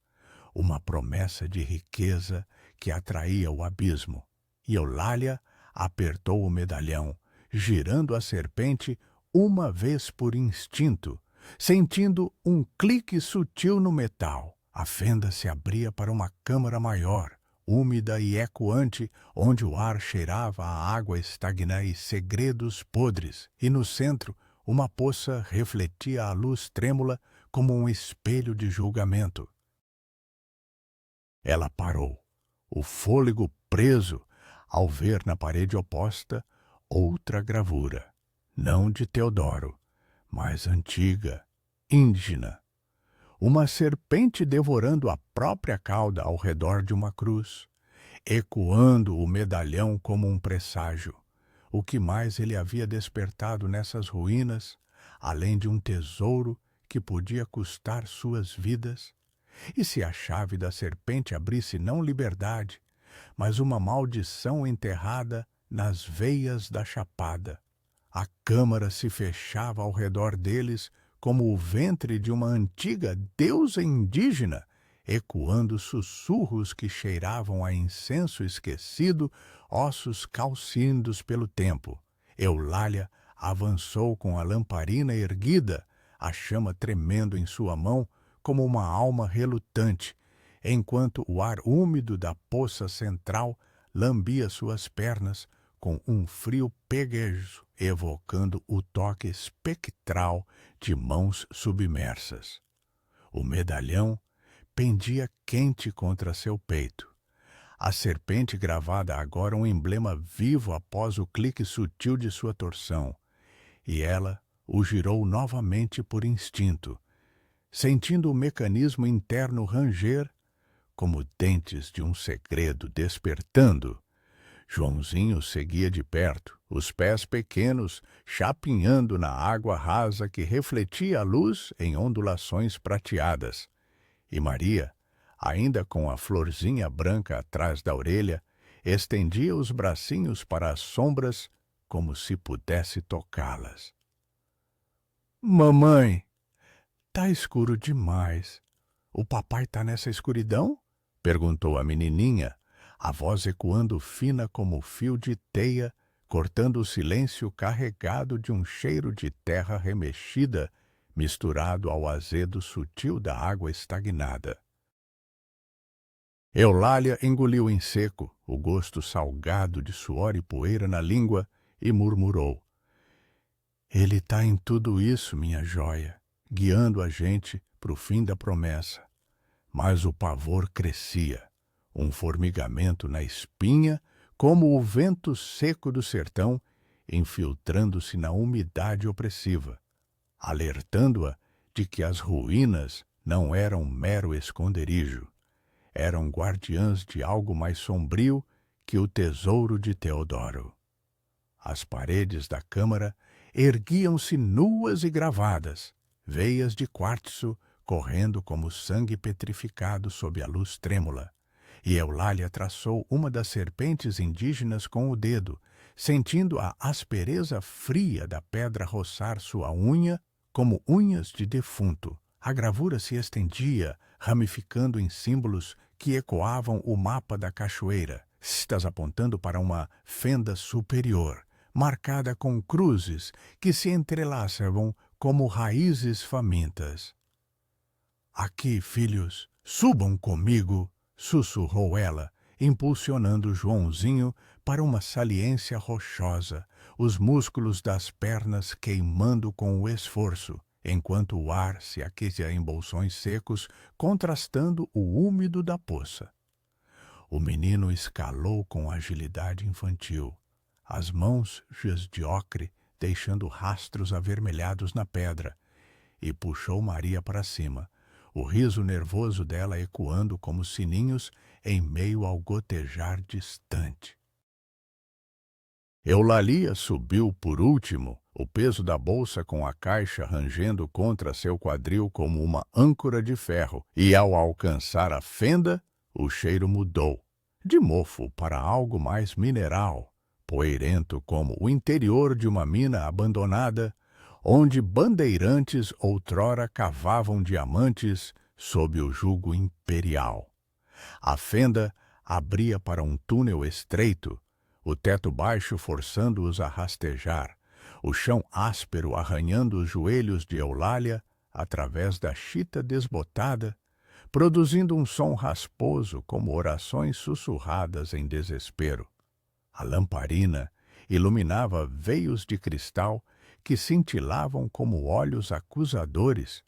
uma promessa de riqueza que atraía o abismo, e Eulália apertou o medalhão, girando a serpente uma vez por instinto, sentindo um clique sutil no metal. A fenda se abria para uma câmara maior, úmida e ecoante, onde o ar cheirava a água estagna e segredos podres, e no centro uma poça refletia a luz trêmula como um espelho de julgamento. Ela parou, o fôlego preso, ao ver na parede oposta outra gravura, não de Teodoro, mas antiga, indígena. Uma serpente devorando a própria cauda ao redor de uma cruz, ecoando o medalhão como um presságio. O que mais ele havia despertado nessas ruínas, além de um tesouro que podia custar suas vidas? E se a chave da serpente abrisse não liberdade, mas uma maldição enterrada nas veias da chapada? A câmara se fechava ao redor deles como o ventre de uma antiga deusa indígena, ecoando sussurros que cheiravam a incenso esquecido, ossos calcindos pelo tempo. Eulália avançou com a lamparina erguida, a chama tremendo em sua mão como uma alma relutante, enquanto o ar úmido da poça central lambia suas pernas com um frio peguejo, evocando o toque espectral de mãos submersas. O medalhão pendia quente contra seu peito. A serpente gravada agora um emblema vivo após o clique sutil de sua torção, e ela o girou novamente por instinto, sentindo o mecanismo interno ranger como dentes de um segredo despertando. Joãozinho seguia de perto, os pés pequenos chapinhando na água rasa que refletia a luz em ondulações prateadas. E Maria, ainda com a florzinha branca atrás da orelha, estendia os bracinhos para as sombras como se pudesse tocá-las. Mamãe, tá escuro demais. O papai tá nessa escuridão? Perguntou a menininha, a voz ecoando fina como fio de teia, cortando o silêncio carregado de um cheiro de terra remexida, misturado ao azedo sutil da água estagnada. Eulália engoliu em seco o gosto salgado de suor e poeira na língua e murmurou: Ele tá em tudo isso, minha joia, guiando a gente pro fim da promessa. Mas o pavor crescia, um formigamento na espinha, como o vento seco do sertão, infiltrando-se na umidade opressiva, alertando-a de que as ruínas não eram mero esconderijo, eram guardiãs de algo mais sombrio que o tesouro de Teodoro. As paredes da câmara erguiam-se nuas e gravadas, veias de quartzo correndo como sangue petrificado sob a luz trêmula, e Eulália traçou uma das serpentes indígenas com o dedo, sentindo a aspereza fria da pedra roçar sua unha como unhas de defunto. A gravura se estendia, ramificando em símbolos que ecoavam o mapa da cachoeira. Estás apontando para uma fenda superior, marcada com cruzes que se entrelaçavam como raízes famintas. Aqui, filhos, subam comigo, sussurrou ela, impulsionando Joãozinho para uma saliência rochosa, os músculos das pernas queimando com o esforço, enquanto o ar se aquecia em bolsões secos, contrastando o úmido da poça. O menino escalou com agilidade infantil, as mãos cheias de ocre deixando rastros avermelhados na pedra, e puxou Maria para cima, o riso nervoso dela ecoando como sininhos em meio ao gotejar distante. Eulalia subiu por último, o peso da bolsa com a caixa rangendo contra seu quadril como uma âncora de ferro, e ao alcançar a fenda, o cheiro mudou, de mofo para algo mais mineral, poeirento como o interior de uma mina abandonada, onde bandeirantes outrora cavavam diamantes sob o jugo imperial. A fenda abria para um túnel estreito, o teto baixo forçando-os a rastejar, o chão áspero arranhando os joelhos de Eulália através da chita desbotada, produzindo um som rasposo como orações sussurradas em desespero. A lamparina iluminava veios de cristal que cintilavam como olhos acusadores,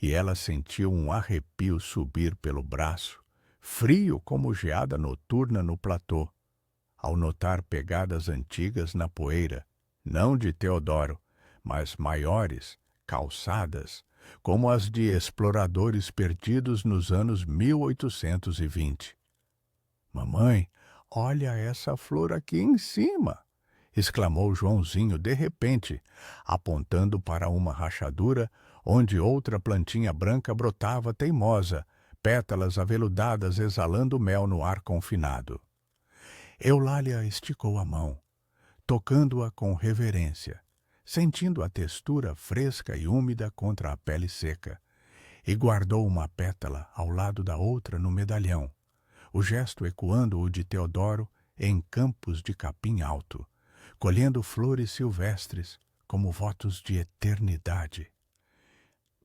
e ela sentiu um arrepio subir pelo braço, frio como geada noturna no platô, ao notar pegadas antigas na poeira, não de Teodoro, mas maiores, calçadas, como as de exploradores perdidos nos anos 1820. Mamãe, olha essa flor aqui em cima! Exclamou Joãozinho de repente, apontando para uma rachadura onde outra plantinha branca brotava teimosa, pétalas aveludadas exalando mel no ar confinado. Eulália esticou a mão, tocando-a com reverência, sentindo a textura fresca e úmida contra a pele seca, e guardou uma pétala ao lado da outra no medalhão, o gesto ecoando o de Teodoro em campos de capim alto, colhendo flores silvestres como votos de eternidade.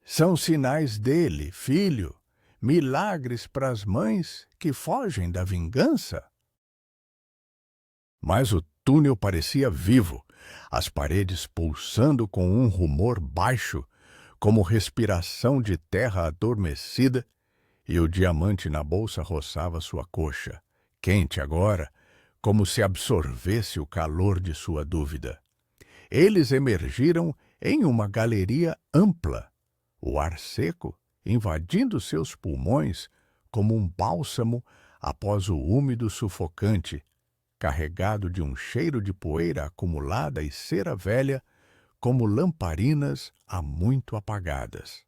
São sinais dele, filho, milagres para as mães que fogem da vingança. Mas o túnel parecia vivo, as paredes pulsando com um rumor baixo, como respiração de terra adormecida, e o diamante na bolsa roçava sua coxa, quente agora, como se absorvesse o calor de sua dúvida. Eles emergiram em uma galeria ampla, o ar seco invadindo seus pulmões como um bálsamo após o úmido sufocante, carregado de um cheiro de poeira acumulada e cera velha, como lamparinas há muito apagadas.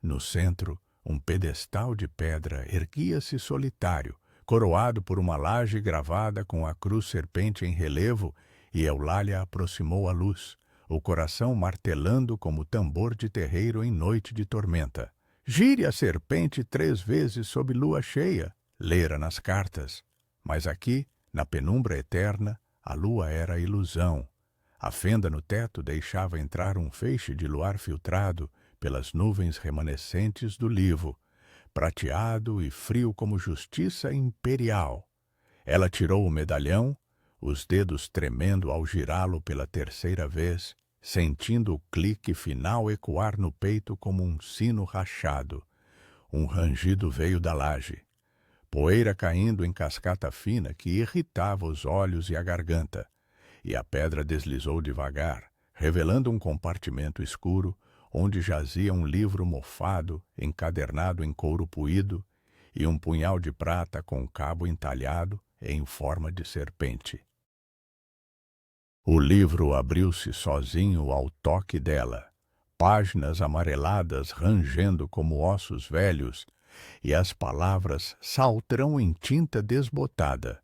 No centro, um pedestal de pedra erguia-se solitário, coroado por uma laje gravada com a cruz serpente em relevo, e Eulália aproximou a luz, o coração martelando como tambor de terreiro em noite de tormenta. Gire a serpente 3 vezes sob lua cheia, lera nas cartas. Mas aqui, na penumbra eterna, a lua era ilusão. A fenda no teto deixava entrar um feixe de luar filtrado pelas nuvens remanescentes do livo, prateado e frio como justiça imperial. Ela tirou o medalhão, os dedos tremendo ao girá-lo pela 3ª vez, sentindo o clique final ecoar no peito como um sino rachado. Um rangido veio da laje. Poeira caindo em cascata fina que irritava os olhos e a garganta, e a pedra deslizou devagar, revelando um compartimento escuro, onde jazia um livro mofado, encadernado em couro puído, e um punhal de prata com cabo entalhado em forma de serpente. O livro abriu-se sozinho ao toque dela, páginas amareladas rangendo como ossos velhos, e as palavras saltarão em tinta desbotada.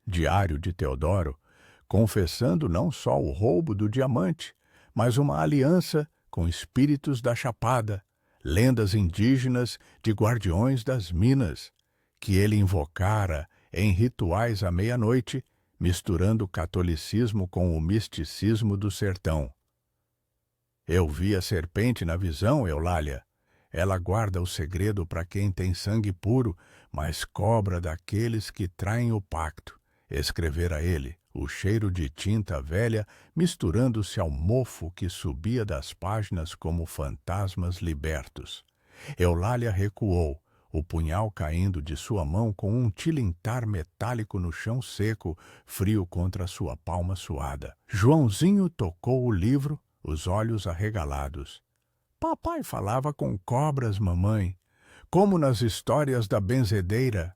Diário de Teodoro, confessando não só o roubo do diamante, mas uma aliança com espíritos da Chapada, lendas indígenas de guardiões das minas, que ele invocara em rituais à meia-noite, misturando o catolicismo com o misticismo do sertão. Eu vi a serpente na visão, Eulália. Ela guarda o segredo para quem tem sangue puro, mas cobra daqueles que traem o pacto. Escrevera ele, o cheiro de tinta velha misturando-se ao mofo que subia das páginas como fantasmas libertos. Eulália recuou, o punhal caindo de sua mão com um tilintar metálico no chão seco, frio contra sua palma suada. Joãozinho tocou o livro, os olhos arregalados. Papai falava com cobras, mamãe, como nas histórias da benzedeira.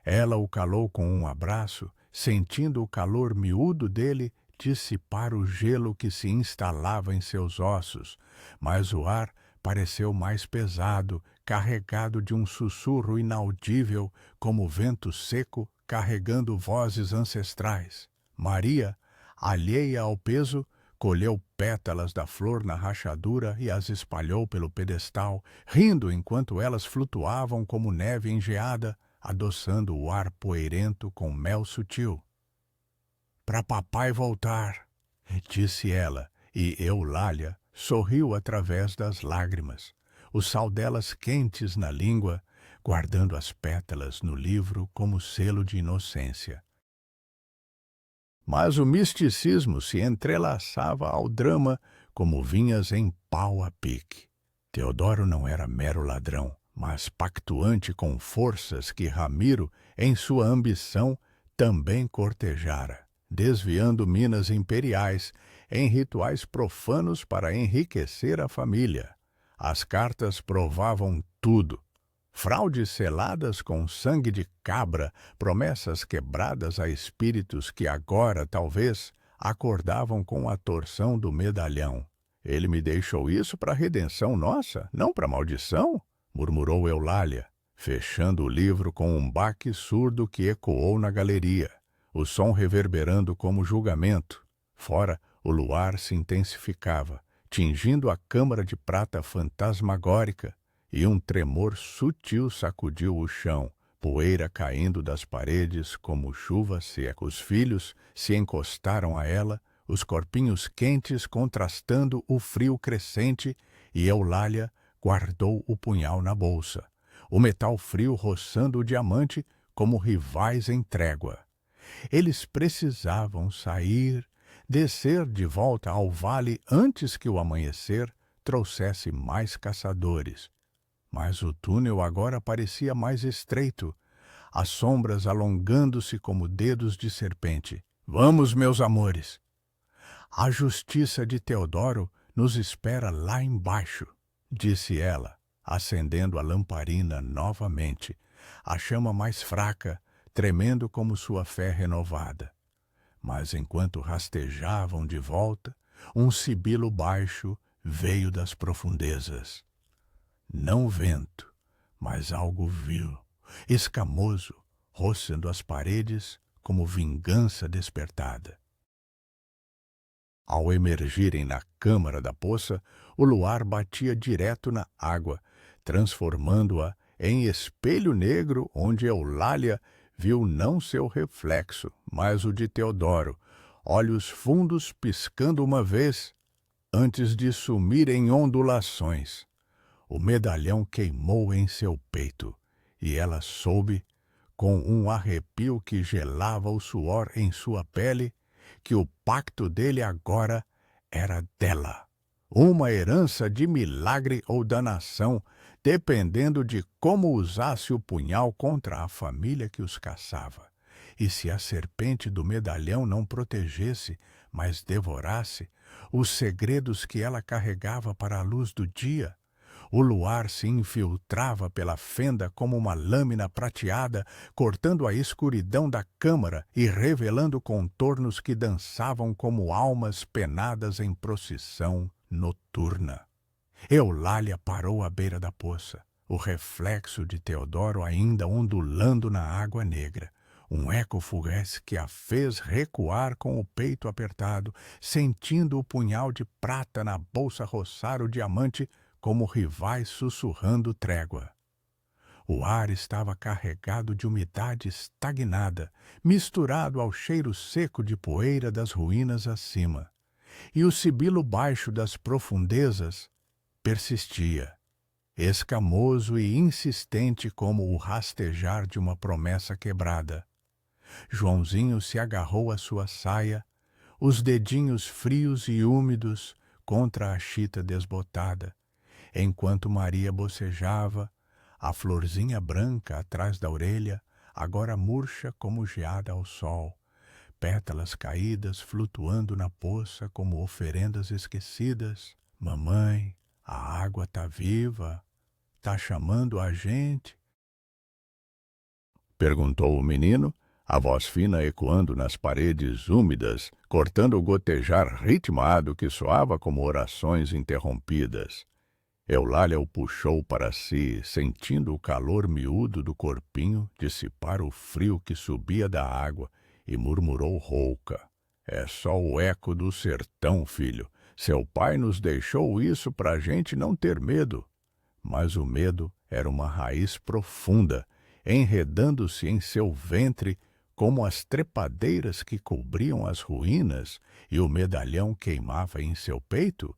Ela o calou com um abraço, sentindo o calor miúdo dele dissipar o gelo que se instalava em seus ossos, mas o ar pareceu mais pesado, carregado de um sussurro inaudível, como vento seco carregando vozes ancestrais. Maria, alheia ao peso, colheu pétalas da flor na rachadura e as espalhou pelo pedestal, rindo enquanto elas flutuavam como neve engeada, adoçando o ar poeirento com mel sutil. Para papai voltar, disse ela, e Eulália sorriu através das lágrimas, o sal delas quentes na língua, guardando as pétalas no livro como selo de inocência. Mas o misticismo se entrelaçava ao drama como vinhas em pau a pique. Teodoro não era mero ladrão, mas pactuante com forças que Ramiro, em sua ambição, também cortejara, desviando minas imperiais em rituais profanos para enriquecer a família. As cartas provavam tudo. Fraudes seladas com sangue de cabra, promessas quebradas a espíritos que agora, talvez, acordavam com a torção do medalhão. Ele me deixou isso para redenção nossa, não para maldição? Murmurou Eulália, fechando o livro com um baque surdo que ecoou na galeria, o som reverberando como julgamento. Fora, o luar se intensificava, tingindo a câmara de prata fantasmagórica, e um tremor sutil sacudiu o chão, poeira caindo das paredes como chuva seca. Os filhos se encostaram a ela, os corpinhos quentes contrastando o frio crescente, e Eulália guardou o punhal na bolsa, o metal frio roçando o diamante como rivais em trégua. Eles precisavam sair, descer de volta ao vale antes que o amanhecer trouxesse mais caçadores. Mas o túnel agora parecia mais estreito, as sombras alongando-se como dedos de serpente. Vamos, meus amores! A justiça de Teodoro nos espera lá embaixo, disse ela, acendendo a lamparina novamente, a chama mais fraca, tremendo como sua fé renovada. Mas enquanto rastejavam de volta, um sibilo baixo veio das profundezas. Não vento, mas algo vil, escamoso, roçando as paredes como vingança despertada. Ao emergirem na câmara da poça, o luar batia direto na água, transformando-a em espelho negro onde Eulália viu não seu reflexo, mas o de Teodoro, olhos fundos piscando uma vez, antes de sumir em ondulações. O medalhão queimou em seu peito, e ela soube, com um arrepio que gelava o suor em sua pele, que o pacto dele agora era dela. Uma herança de milagre ou danação, dependendo de como usasse o punhal contra a família que os caçava. E se a serpente do medalhão não protegesse, mas devorasse, os segredos que ela carregava para a luz do dia, o luar se infiltrava pela fenda como uma lâmina prateada, cortando a escuridão da câmara e revelando contornos que dançavam como almas penadas em procissão noturna. Eulália parou à beira da poça, o reflexo de Teodoro ainda ondulando na água negra, um eco fugaz que a fez recuar com o peito apertado, sentindo o punhal de prata na bolsa roçar o diamante como rivais sussurrando trégua. O ar estava carregado de umidade estagnada, misturado ao cheiro seco de poeira das ruínas acima, e o sibilo baixo das profundezas persistia, escamoso e insistente como o rastejar de uma promessa quebrada. Joãozinho se agarrou à sua saia, os dedinhos frios e úmidos contra a chita desbotada, enquanto Maria bocejava, a florzinha branca atrás da orelha, agora murcha como geada ao sol, pétalas caídas flutuando na poça como oferendas esquecidas. Mamãe, a água tá viva, tá chamando a gente? Perguntou o menino, a voz fina ecoando nas paredes úmidas, cortando o gotejar ritmado que soava como orações interrompidas. Eulália o puxou para si, sentindo o calor miúdo do corpinho dissipar o frio que subia da água, e murmurou rouca: "É só o eco do sertão, filho. Seu pai nos deixou isso pra gente não ter medo." Mas o medo era uma raiz profunda, enredando-se em seu ventre como as trepadeiras que cobriam as ruínas, e o medalhão queimava em seu peito,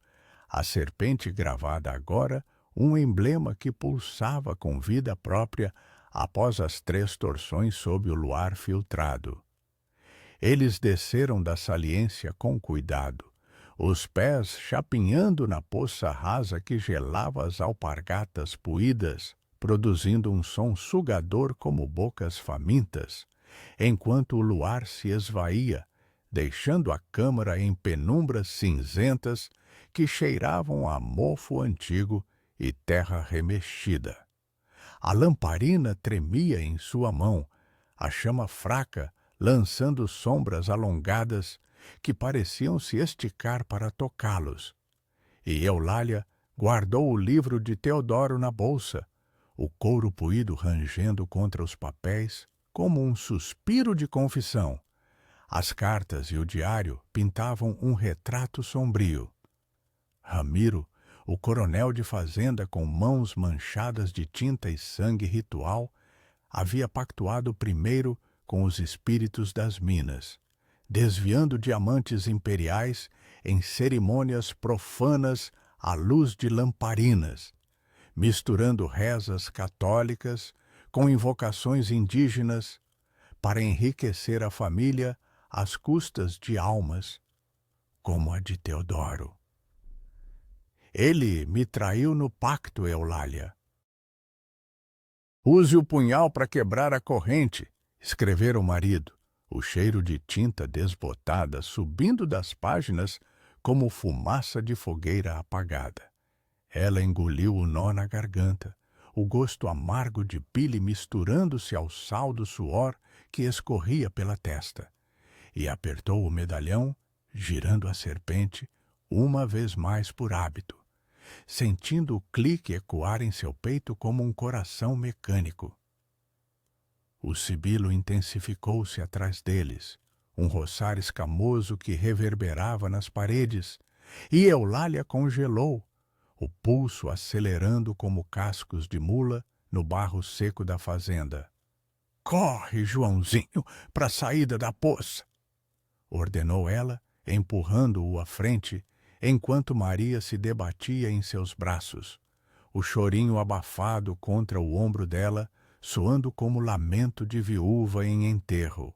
a serpente gravada agora, um emblema que pulsava com vida própria após as 3 torções sob o luar filtrado. Eles desceram da saliência com cuidado, os pés chapinhando na poça rasa que gelava as alpargatas puídas, produzindo um som sugador como bocas famintas, enquanto o luar se esvaía, deixando a câmara em penumbras cinzentas que cheiravam a mofo antigo e terra remexida. A lamparina tremia em sua mão, a chama fraca lançando sombras alongadas que pareciam se esticar para tocá-los. E Eulália guardou o livro de Teodoro na bolsa, o couro puído rangendo contra os papéis como um suspiro de confissão. As cartas e o diário pintavam um retrato sombrio. Ramiro, o coronel de fazenda com mãos manchadas de tinta e sangue ritual, havia pactuado primeiro com os espíritos das minas, desviando diamantes imperiais em cerimônias profanas à luz de lamparinas, misturando rezas católicas com invocações indígenas para enriquecer a família às custas de almas, como a de Teodoro. Ele me traiu no pacto, Eulália. Use o punhal para quebrar a corrente, escrevera o marido, o cheiro de tinta desbotada subindo das páginas como fumaça de fogueira apagada. Ela engoliu o nó na garganta, o gosto amargo de bile misturando-se ao sal do suor que escorria pela testa, e apertou o medalhão, girando a serpente, uma vez mais por hábito, sentindo o clique ecoar em seu peito como um coração mecânico. O sibilo intensificou-se atrás deles, um roçar escamoso que reverberava nas paredes, e Eulália congelou, o pulso acelerando como cascos de mula no barro seco da fazenda. "Corre, Joãozinho, para a saída da poça!" ordenou ela, empurrando-o à frente, enquanto Maria se debatia em seus braços, o chorinho abafado contra o ombro dela, soando como lamento de viúva em enterro.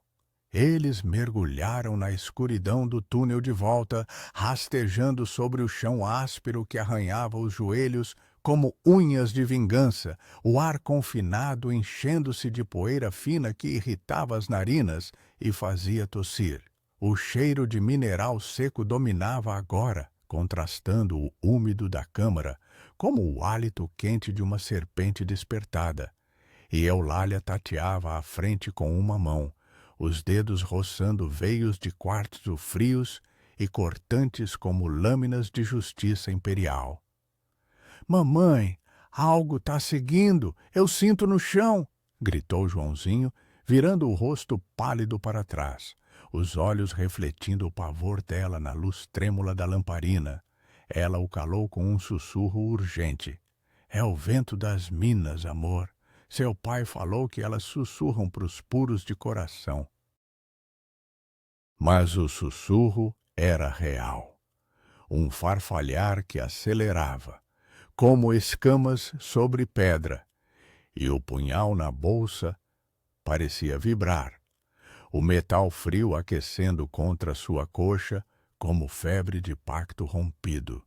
Eles mergulharam na escuridão do túnel de volta, rastejando sobre o chão áspero que arranhava os joelhos como unhas de vingança, o ar confinado enchendo-se de poeira fina que irritava as narinas e fazia tossir. O cheiro de mineral seco dominava agora, contrastando o úmido da câmara, como o hálito quente de uma serpente despertada. E Eulália tateava à frente com uma mão, os dedos roçando veios de quartzo frios e cortantes como lâminas de justiça imperial. "Mamãe, Algo tá seguindo, eu sinto no chão, gritou Joãozinho, virando o rosto pálido para trás, os olhos refletindo o pavor dela na luz trêmula da lamparina. Ela o calou com um sussurro urgente. É o vento das minas, amor. Seu pai falou que elas sussurram pros puros de coração. Mas o sussurro era real. Um farfalhar que acelerava, como escamas sobre pedra, e o punhal na bolsa parecia vibrar, o metal frio aquecendo contra sua coxa como febre de pacto rompido.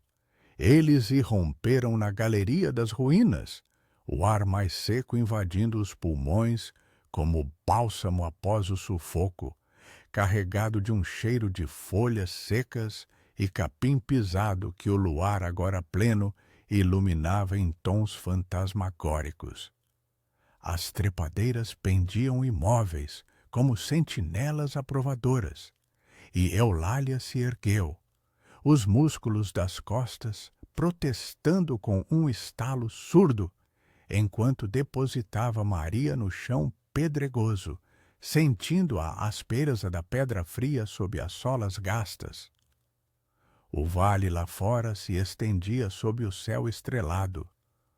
Eles irromperam na galeria das ruínas, o ar mais seco invadindo os pulmões como bálsamo após o sufoco, carregado de um cheiro de folhas secas e capim pisado que o luar agora pleno iluminava em tons fantasmagóricos. As trepadeiras pendiam imóveis, como sentinelas aprovadoras, e Eulália se ergueu, os músculos das costas protestando com um estalo surdo, enquanto depositava Maria no chão pedregoso, sentindo a aspereza da pedra fria sob as solas gastas. O vale lá fora se estendia sob o céu estrelado,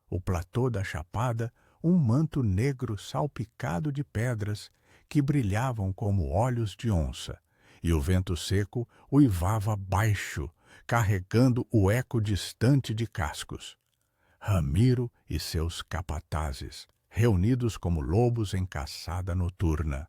o platô da chapada um manto negro salpicado de pedras que brilhavam como olhos de onça, e o vento seco uivava baixo, carregando o eco distante de cascos. Ramiro e seus capatazes, reunidos como lobos em caçada noturna.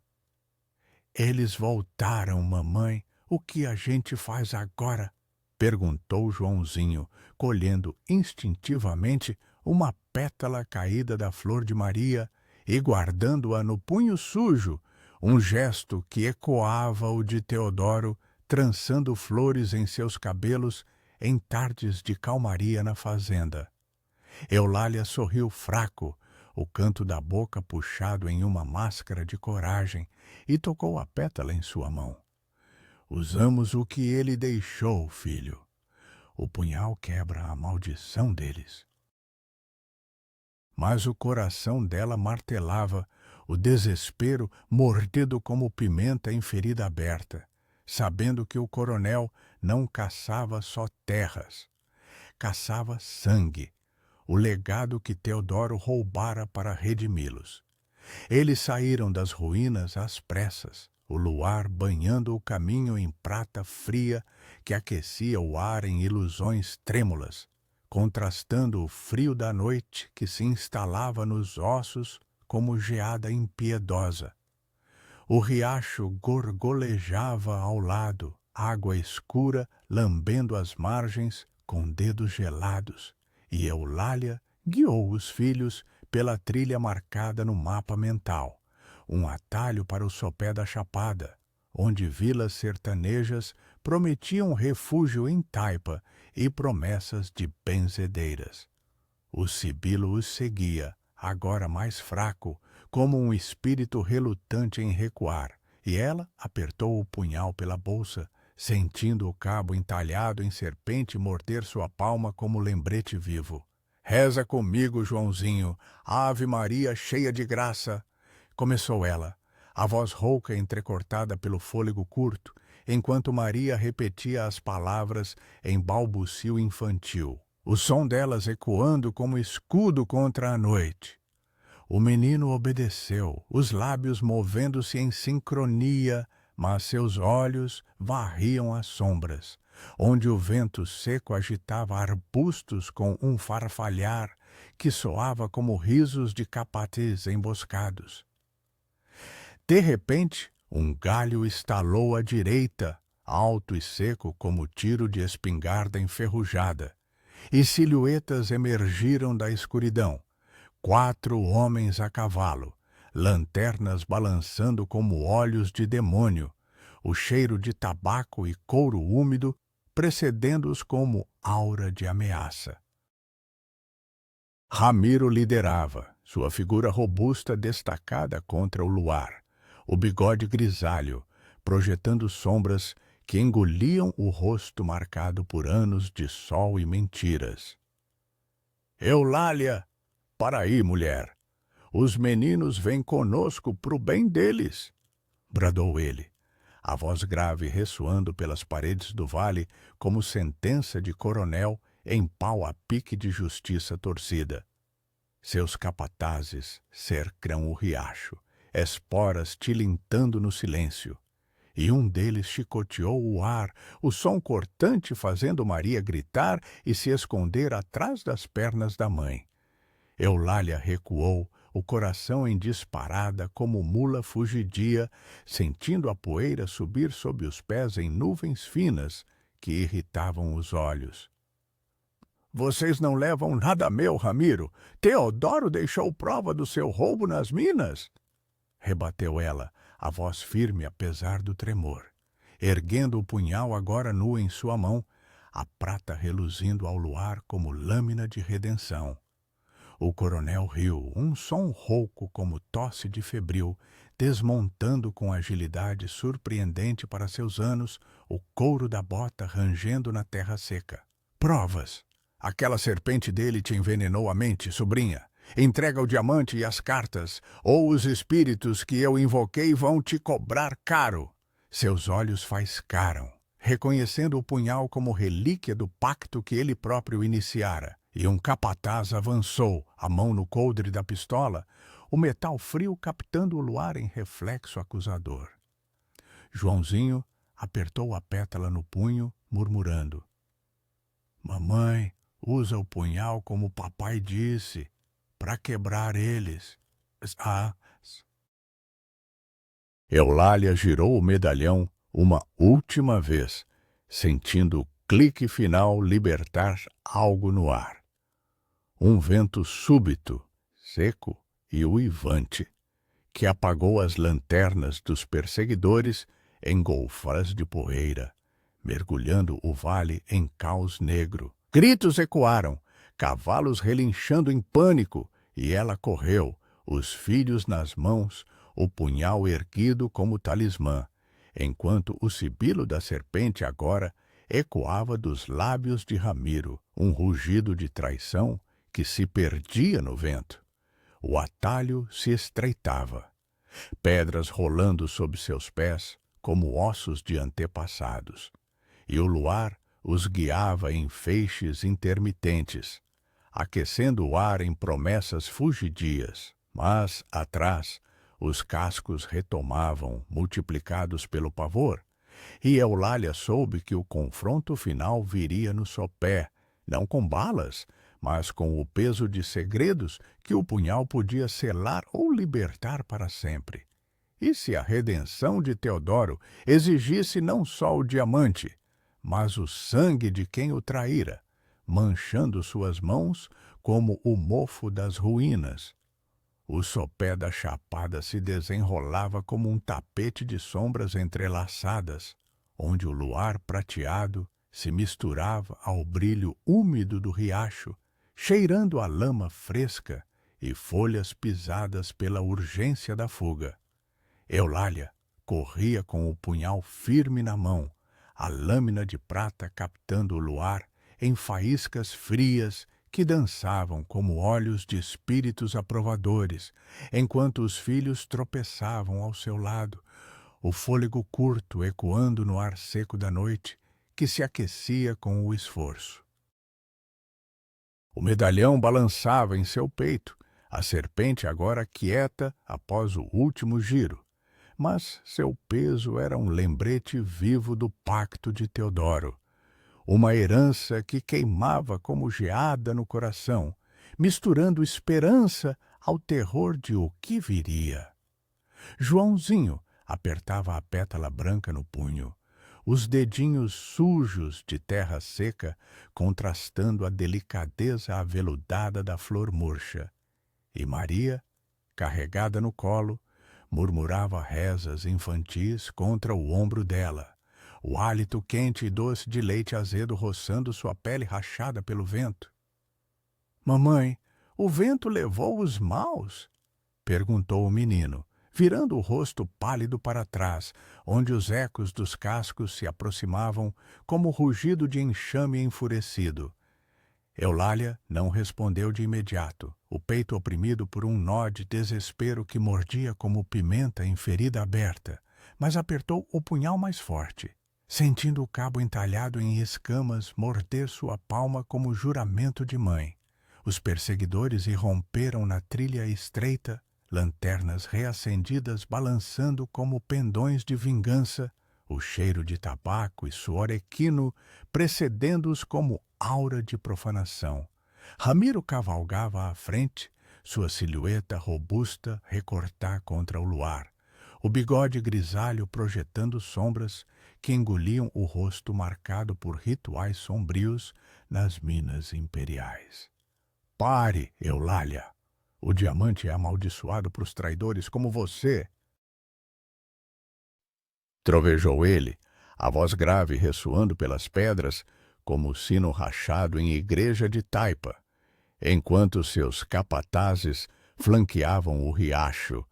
Eles voltaram, mamãe. O que a gente faz agora? Perguntou Joãozinho, colhendo instintivamente uma pétala caída da flor de Maria e guardando-a no punho sujo, um gesto que ecoava o de Teodoro, trançando flores em seus cabelos em tardes de calmaria na fazenda. Eulália sorriu fraco, o canto da boca puxado em uma máscara de coragem, e tocou a pétala em sua mão. Usamos o que ele deixou, filho. O punhal quebra a maldição deles. Mas o coração dela martelava, o desespero mordido como pimenta em ferida aberta, sabendo que o coronel não caçava só terras, caçava sangue, o legado que Teodoro roubara para redimi-los. Eles saíram das ruínas às pressas, o luar banhando o caminho em prata fria que aquecia o ar em ilusões trêmulas, contrastando o frio da noite que se instalava nos ossos como geada impiedosa. O riacho gorgolejava ao lado, água escura lambendo as margens com dedos gelados, e Eulália guiou os filhos pela trilha marcada no mapa mental, um atalho para o sopé da Chapada, onde vilas sertanejas prometiam refúgio em taipa e promessas de benzedeiras. O sibilo os seguia, agora mais fraco, como um espírito relutante em recuar, e ela apertou o punhal pela bolsa, sentindo o cabo entalhado em serpente morder sua palma como lembrete vivo. Reza comigo, Joãozinho, Ave Maria cheia de graça, começou ela, a voz rouca entrecortada pelo fôlego curto, enquanto Maria repetia as palavras em balbucio infantil, o som delas ecoando como escudo contra a noite. O menino obedeceu, os lábios movendo-se em sincronia, mas seus olhos varriam as sombras, onde o vento seco agitava arbustos com um farfalhar que soava como risos de capatis emboscados. De repente, um galho estalou à direita, alto e seco como tiro de espingarda enferrujada, e silhuetas emergiram da escuridão. 4 homens a cavalo, lanternas balançando como olhos de demônio, o cheiro de tabaco e couro úmido precedendo-os como aura de ameaça. Ramiro liderava, sua figura robusta destacada contra o luar, o bigode grisalho, projetando sombras que engoliam o rosto marcado por anos de sol e mentiras. Eulália! Para aí, mulher. Os meninos vêm conosco pro bem deles, bradou ele, a voz grave ressoando pelas paredes do vale como sentença de coronel em pau a pique de justiça torcida. Seus capatazes cercam o riacho, esporas tilintando no silêncio, e um deles chicoteou o ar, o som cortante fazendo Maria gritar e se esconder atrás das pernas da mãe. Eulália recuou, o coração em disparada como mula fugidia, sentindo a poeira subir sob os pés em nuvens finas que irritavam os olhos. Vocês não levam nada meu, Ramiro. Teodoro deixou prova do seu roubo nas minas. Rebateu ela, a voz firme apesar do tremor, erguendo o punhal agora nu em sua mão, a prata reluzindo ao luar como lâmina de redenção. O coronel riu, um som rouco como tosse de febril, desmontando com agilidade surpreendente para seus anos o couro da bota rangendo na terra seca. Provas! Aquela serpente dele te envenenou a mente, sobrinha. Entrega o diamante e as cartas, ou os espíritos que eu invoquei vão te cobrar caro. Seus olhos faiscaram, reconhecendo o punhal como relíquia do pacto que ele próprio iniciara. E um capataz avançou, a mão no coldre da pistola, o metal frio captando o luar em reflexo acusador. Joãozinho apertou a pétala no punho, murmurando: Mamãe, usa o punhal como papai disse, para quebrar eles. Eulália girou o medalhão uma última vez, sentindo o clique final libertar algo no ar. Um vento súbito, seco e uivante, que apagou as lanternas dos perseguidores em golfas de poeira, mergulhando o vale em caos negro. Gritos ecoaram, cavalos relinchando em pânico, e ela correu, os filhos nas mãos, o punhal erguido como talismã, enquanto o sibilo da serpente agora ecoava dos lábios de Ramiro, um rugido de traição que se perdia no vento. O atalho se estreitava, pedras rolando sob seus pés como ossos de antepassados, e o luar os guiava em feixes intermitentes, aquecendo o ar em promessas fugidias. Mas, atrás, os cascos retomavam, multiplicados pelo pavor, e Eulália soube que o confronto final viria no sopé, não com balas, mas com o peso de segredos que o punhal podia selar ou libertar para sempre. E se a redenção de Teodoro exigisse não só o diamante, mas o sangue de quem o traíra, manchando suas mãos como o mofo das ruínas? O sopé da chapada se desenrolava como um tapete de sombras entrelaçadas, onde o luar prateado se misturava ao brilho úmido do riacho, cheirando a lama fresca e folhas pisadas pela urgência da fuga. Eulália corria com o punhal firme na mão, a lâmina de prata captando o luar em faíscas frias que dançavam como olhos de espíritos aprovadores, enquanto os filhos tropeçavam ao seu lado, o fôlego curto ecoando no ar seco da noite, que se aquecia com o esforço. O medalhão balançava em seu peito, a serpente agora quieta após o último giro, mas seu peso era um lembrete vivo do pacto de Teodoro, uma herança que queimava como geada no coração, misturando esperança ao terror de o que viria. Joãozinho apertava a pétala branca no punho, os dedinhos sujos de terra seca contrastando a delicadeza aveludada da flor murcha. E Maria, carregada no colo, murmurava rezas infantis contra o ombro dela, o hálito quente e doce de leite azedo roçando sua pele rachada pelo vento. Mamãe, o vento levou os maus? Perguntou o menino, virando o rosto pálido para trás, onde os ecos dos cascos se aproximavam como rugido de enxame enfurecido. Eulália não respondeu de imediato, o peito oprimido por um nó de desespero que mordia como pimenta em ferida aberta, mas apertou o punhal mais forte, sentindo o cabo entalhado em escamas morder sua palma como juramento de mãe. Os perseguidores irromperam na trilha estreita, lanternas reacendidas balançando como pendões de vingança, o cheiro de tabaco e suor equino precedendo-os como aura de profanação. Ramiro cavalgava à frente, sua silhueta robusta recortar contra o luar, o bigode grisalho projetando sombras que engoliam o rosto marcado por rituais sombrios nas minas imperiais. Pare, Eulália! O diamante é amaldiçoado para os traidores como você! Trovejou ele, a voz grave ressoando pelas pedras, como o sino rachado em igreja de taipa, enquanto seus capatazes flanqueavam o riacho,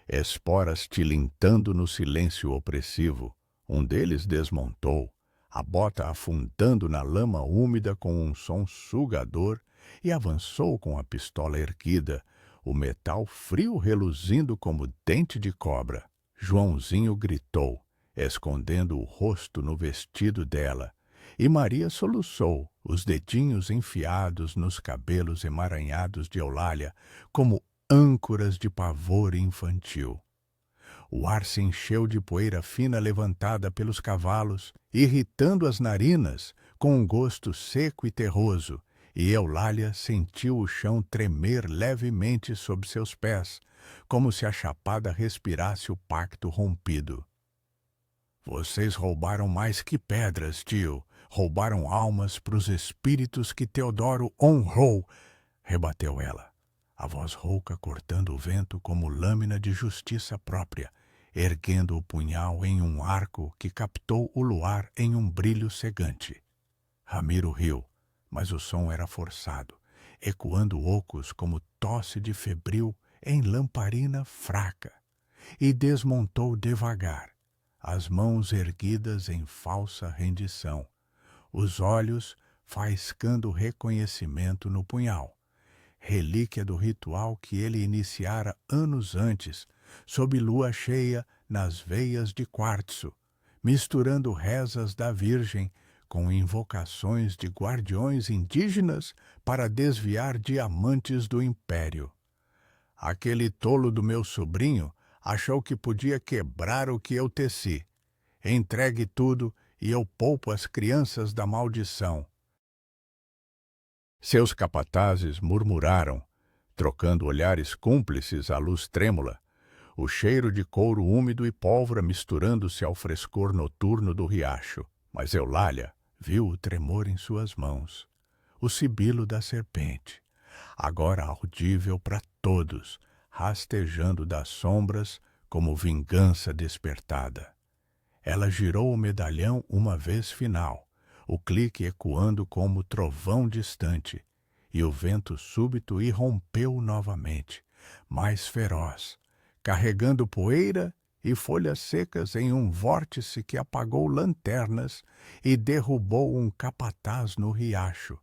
esporas tilintando no silêncio opressivo. Um deles desmontou, a bota afundando na lama úmida com um som sugador, e avançou com a pistola erguida, o metal frio reluzindo como dente de cobra. Joãozinho gritou, escondendo o rosto no vestido dela, e Maria soluçou, os dedinhos enfiados nos cabelos emaranhados de Eulália, como âncoras de pavor infantil. O ar se encheu de poeira fina levantada pelos cavalos, irritando as narinas com um gosto seco e terroso, e Eulália sentiu o chão tremer levemente sob seus pés, como se a chapada respirasse o pacto rompido. Vocês roubaram mais que pedras, tio. Roubaram almas para os espíritos que Teodoro honrou, rebateu ela, a voz rouca cortando o vento como lâmina de justiça própria, erguendo o punhal em um arco que captou o luar em um brilho cegante. Ramiro riu, mas o som era forçado, ecoando ocos como tosse de febril em lamparina fraca, e desmontou devagar, as mãos erguidas em falsa rendição, os olhos faiscando reconhecimento no punhal, relíquia do ritual que ele iniciara anos antes, sob lua cheia nas veias de quartzo, misturando rezas da Virgem com invocações de guardiões indígenas para desviar diamantes do império. Aquele tolo do meu sobrinho achou que podia quebrar o que eu teci. Entregue tudo e eu poupo as crianças da maldição. Seus capatazes murmuraram, trocando olhares cúmplices à luz trêmula, o cheiro de couro úmido e pólvora misturando-se ao frescor noturno do riacho. Mas Eulália viu o tremor em suas mãos, o sibilo da serpente, agora audível para todos, rastejando das sombras como vingança despertada. Ela girou o medalhão uma vez final, o clique ecoando como trovão distante, e o vento súbito irrompeu novamente, mais feroz, carregando poeira e folhas secas em um vórtice que apagou lanternas e derrubou um capataz no riacho,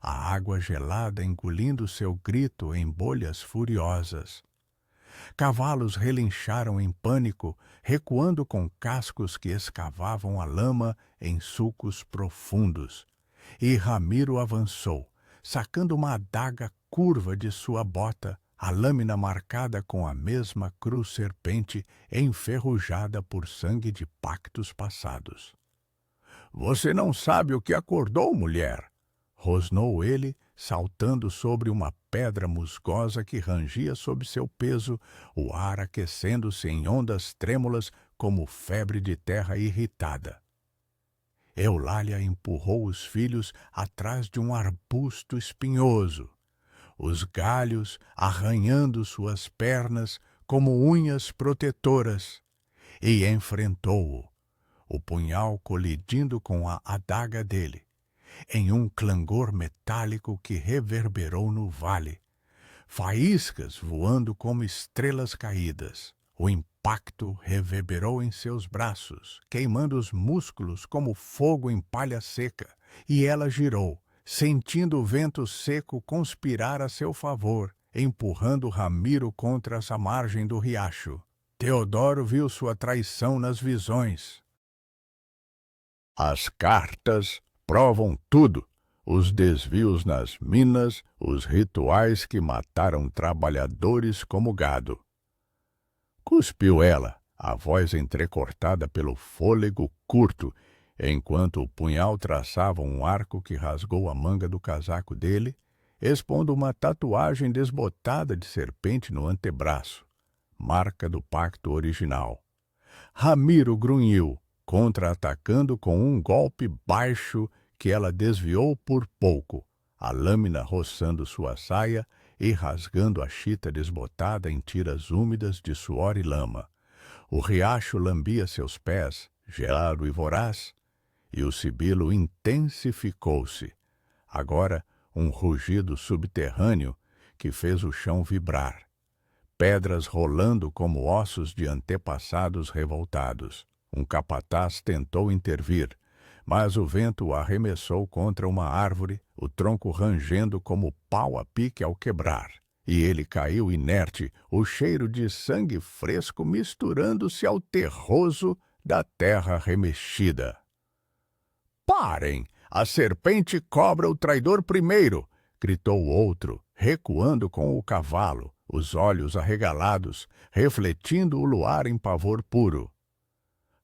a água gelada engolindo seu grito em bolhas furiosas. Cavalos relincharam em pânico, recuando com cascos que escavavam a lama em sulcos profundos. E Ramiro avançou, sacando uma adaga curva de sua bota, a lâmina marcada com a mesma cruz serpente enferrujada por sangue de pactos passados. Você não sabe o que acordou, mulher? Rosnou ele, saltando sobre uma pedra musgosa que rangia sob seu peso, o ar aquecendo-se em ondas trêmulas como febre de terra irritada. Eulália empurrou os filhos atrás de um arbusto espinhoso, os galhos arranhando suas pernas como unhas protetoras, e enfrentou-o, o punhal colidindo com a adaga dele, em um clangor metálico que reverberou no vale, faíscas voando como estrelas caídas. O impacto reverberou em seus braços, queimando os músculos como fogo em palha seca, e ela girou, sentindo o vento seco conspirar a seu favor, empurrando Ramiro contra essa margem do riacho. Teodoro viu sua traição nas visões. As cartas provam tudo. Os desvios nas minas, os rituais que mataram trabalhadores como gado. Cuspiu ela, a voz entrecortada pelo fôlego curto, enquanto o punhal traçava um arco que rasgou a manga do casaco dele, expondo uma tatuagem desbotada de serpente no antebraço, marca do pacto original. Ramiro grunhiu, contra-atacando com um golpe baixo que ela desviou por pouco, a lâmina roçando sua saia e rasgando a chita desbotada em tiras úmidas de suor e lama. O riacho lambia seus pés, gelado e voraz, e o sibilo intensificou-se. Agora, um rugido subterrâneo que fez o chão vibrar. Pedras rolando como ossos de antepassados revoltados. Um capataz tentou intervir, mas o vento o arremessou contra uma árvore, o tronco rangendo como pau a pique ao quebrar. E ele caiu inerte, o cheiro de sangue fresco misturando-se ao terroso da terra remexida. Parem! A serpente cobra o traidor primeiro! Gritou o outro, recuando com o cavalo, os olhos arregalados, refletindo o luar em pavor puro.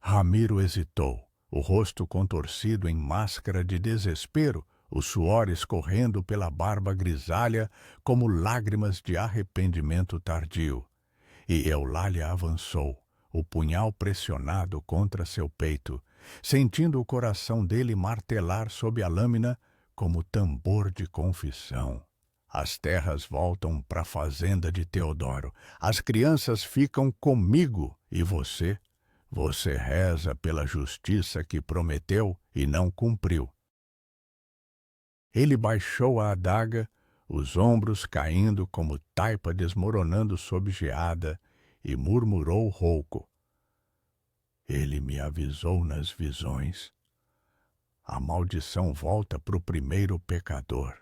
Ramiro hesitou, o rosto contorcido em máscara de desespero, o suor escorrendo pela barba grisalha como lágrimas de arrependimento tardio. E Eulália avançou, o punhal pressionado contra seu peito, sentindo o coração dele martelar sob a lâmina como tambor de confissão. As terras voltam para a fazenda de Teodoro, as crianças ficam comigo e você? Você reza pela justiça que prometeu e não cumpriu. Ele baixou a adaga, os ombros caindo como taipa desmoronando sob geada, e murmurou rouco. Ele me avisou nas visões. A maldição volta para o primeiro pecador.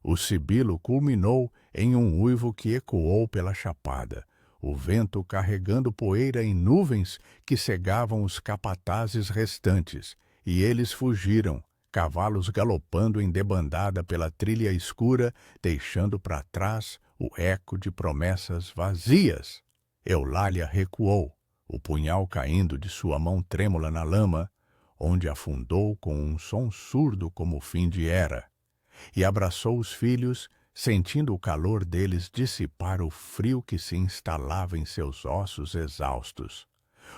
O sibilo culminou em um uivo que ecoou pela chapada, o vento carregando poeira em nuvens que cegavam os capatazes restantes, e eles fugiram, cavalos galopando em debandada pela trilha escura, deixando para trás o eco de promessas vazias. Eulália recuou, o punhal caindo de sua mão trêmula na lama, onde afundou com um som surdo como o fim de era, e abraçou os filhos, sentindo o calor deles dissipar o frio que se instalava em seus ossos exaustos.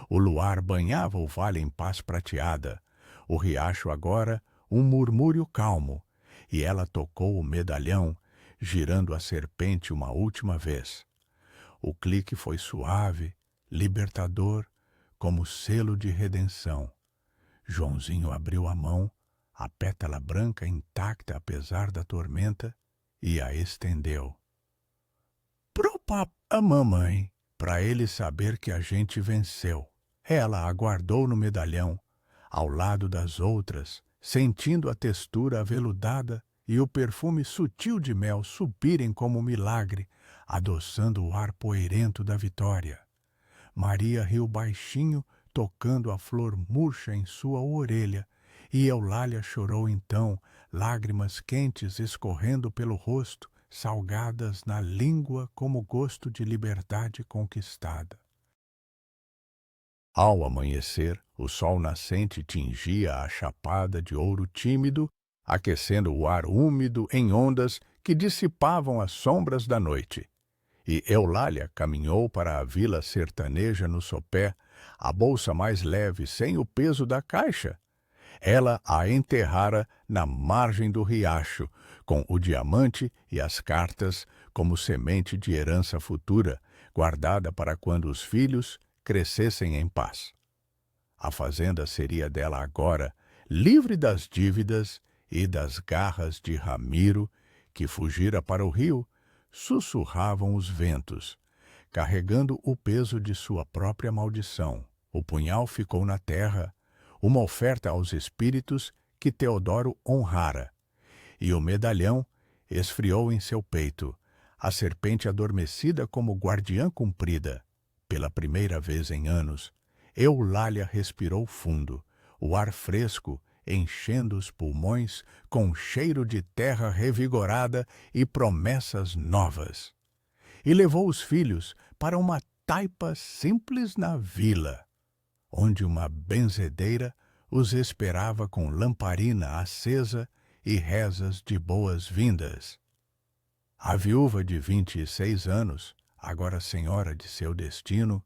O luar banhava o vale em paz prateada, o riacho agora um murmúrio calmo, e ela tocou o medalhão, girando a serpente uma última vez. O clique foi suave, libertador, como selo de redenção. Joãozinho abriu a mão, a pétala branca intacta apesar da tormenta, e a estendeu. Pro a mamãe, para ele saber que a gente venceu. Ela aguardou no medalhão, ao lado das outras, sentindo a textura aveludada e o perfume sutil de mel subirem como um milagre, adoçando o ar poeirento da vitória. Maria riu baixinho, tocando a flor murcha em sua orelha, e Eulália chorou então, lágrimas quentes escorrendo pelo rosto, salgadas na língua como gosto de liberdade conquistada. Ao amanhecer, o sol nascente tingia a chapada de ouro tímido, aquecendo o ar úmido em ondas que dissipavam as sombras da noite. E Eulália caminhou para a vila sertaneja no sopé, a bolsa mais leve sem o peso da caixa. Ela a enterrara na margem do riacho, com o diamante e as cartas como semente de herança futura, guardada para quando os filhos crescessem em paz. A fazenda seria dela agora, livre das dívidas e das garras de Ramiro, que fugira para o rio, sussurravam os ventos, carregando o peso de sua própria maldição. O punhal ficou na terra, uma oferta aos espíritos que Teodoro honrara, e o medalhão esfriou em seu peito, a serpente adormecida como guardiã cumprida. Pela primeira vez em anos, Eulália respirou fundo, o ar fresco enchendo os pulmões com cheiro de terra revigorada e promessas novas. E levou os filhos para uma taipa simples na vila, onde uma benzedeira os esperava com lamparina acesa e rezas de boas-vindas. A viúva de 26 anos, agora senhora de seu destino,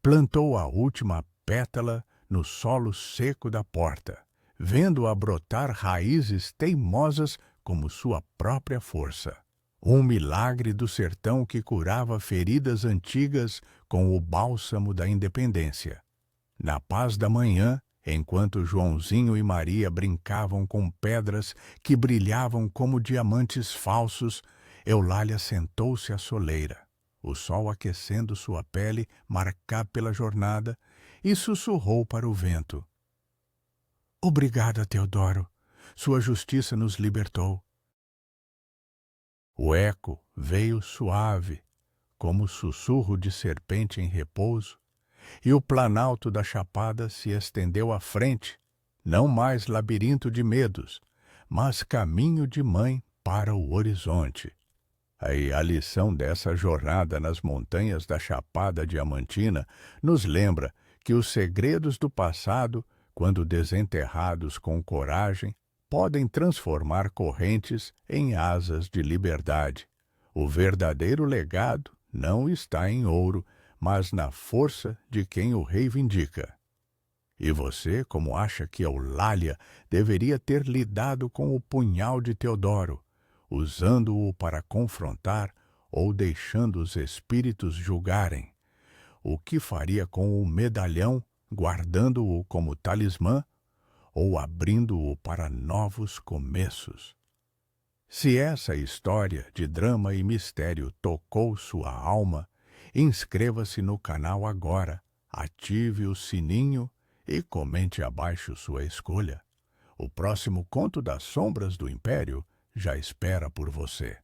plantou a última pétala no solo seco da porta, vendo-a brotar raízes teimosas como sua própria força. Um milagre do sertão que curava feridas antigas com o bálsamo da independência. Na paz da manhã, enquanto Joãozinho e Maria brincavam com pedras que brilhavam como diamantes falsos, Eulália sentou-se à soleira, o sol aquecendo sua pele marcada pela jornada, e sussurrou para o vento: "Obrigada, Teodoro. Sua justiça nos libertou." O eco veio suave, como sussurro de serpente em repouso, e o planalto da chapada se estendeu à frente, não mais labirinto de medos, mas caminho de mãe para o horizonte. Aí a lição dessa jornada nas montanhas da Chapada Diamantina nos lembra que os segredos do passado, quando desenterrados com coragem, podem transformar correntes em asas de liberdade. O verdadeiro legado não está em ouro, mas na força de quem o reivindica. E você, como acha que Eulália deveria ter lidado com o punhal de Teodoro, usando-o para confrontar ou deixando os espíritos julgarem? O que faria com o medalhão, guardando-o como talismã, ou abrindo-o para novos começos? Se essa história de drama e mistério tocou sua alma, inscreva-se no canal agora, ative o sininho e comente abaixo sua escolha. O próximo conto das Sombras do Império já espera por você.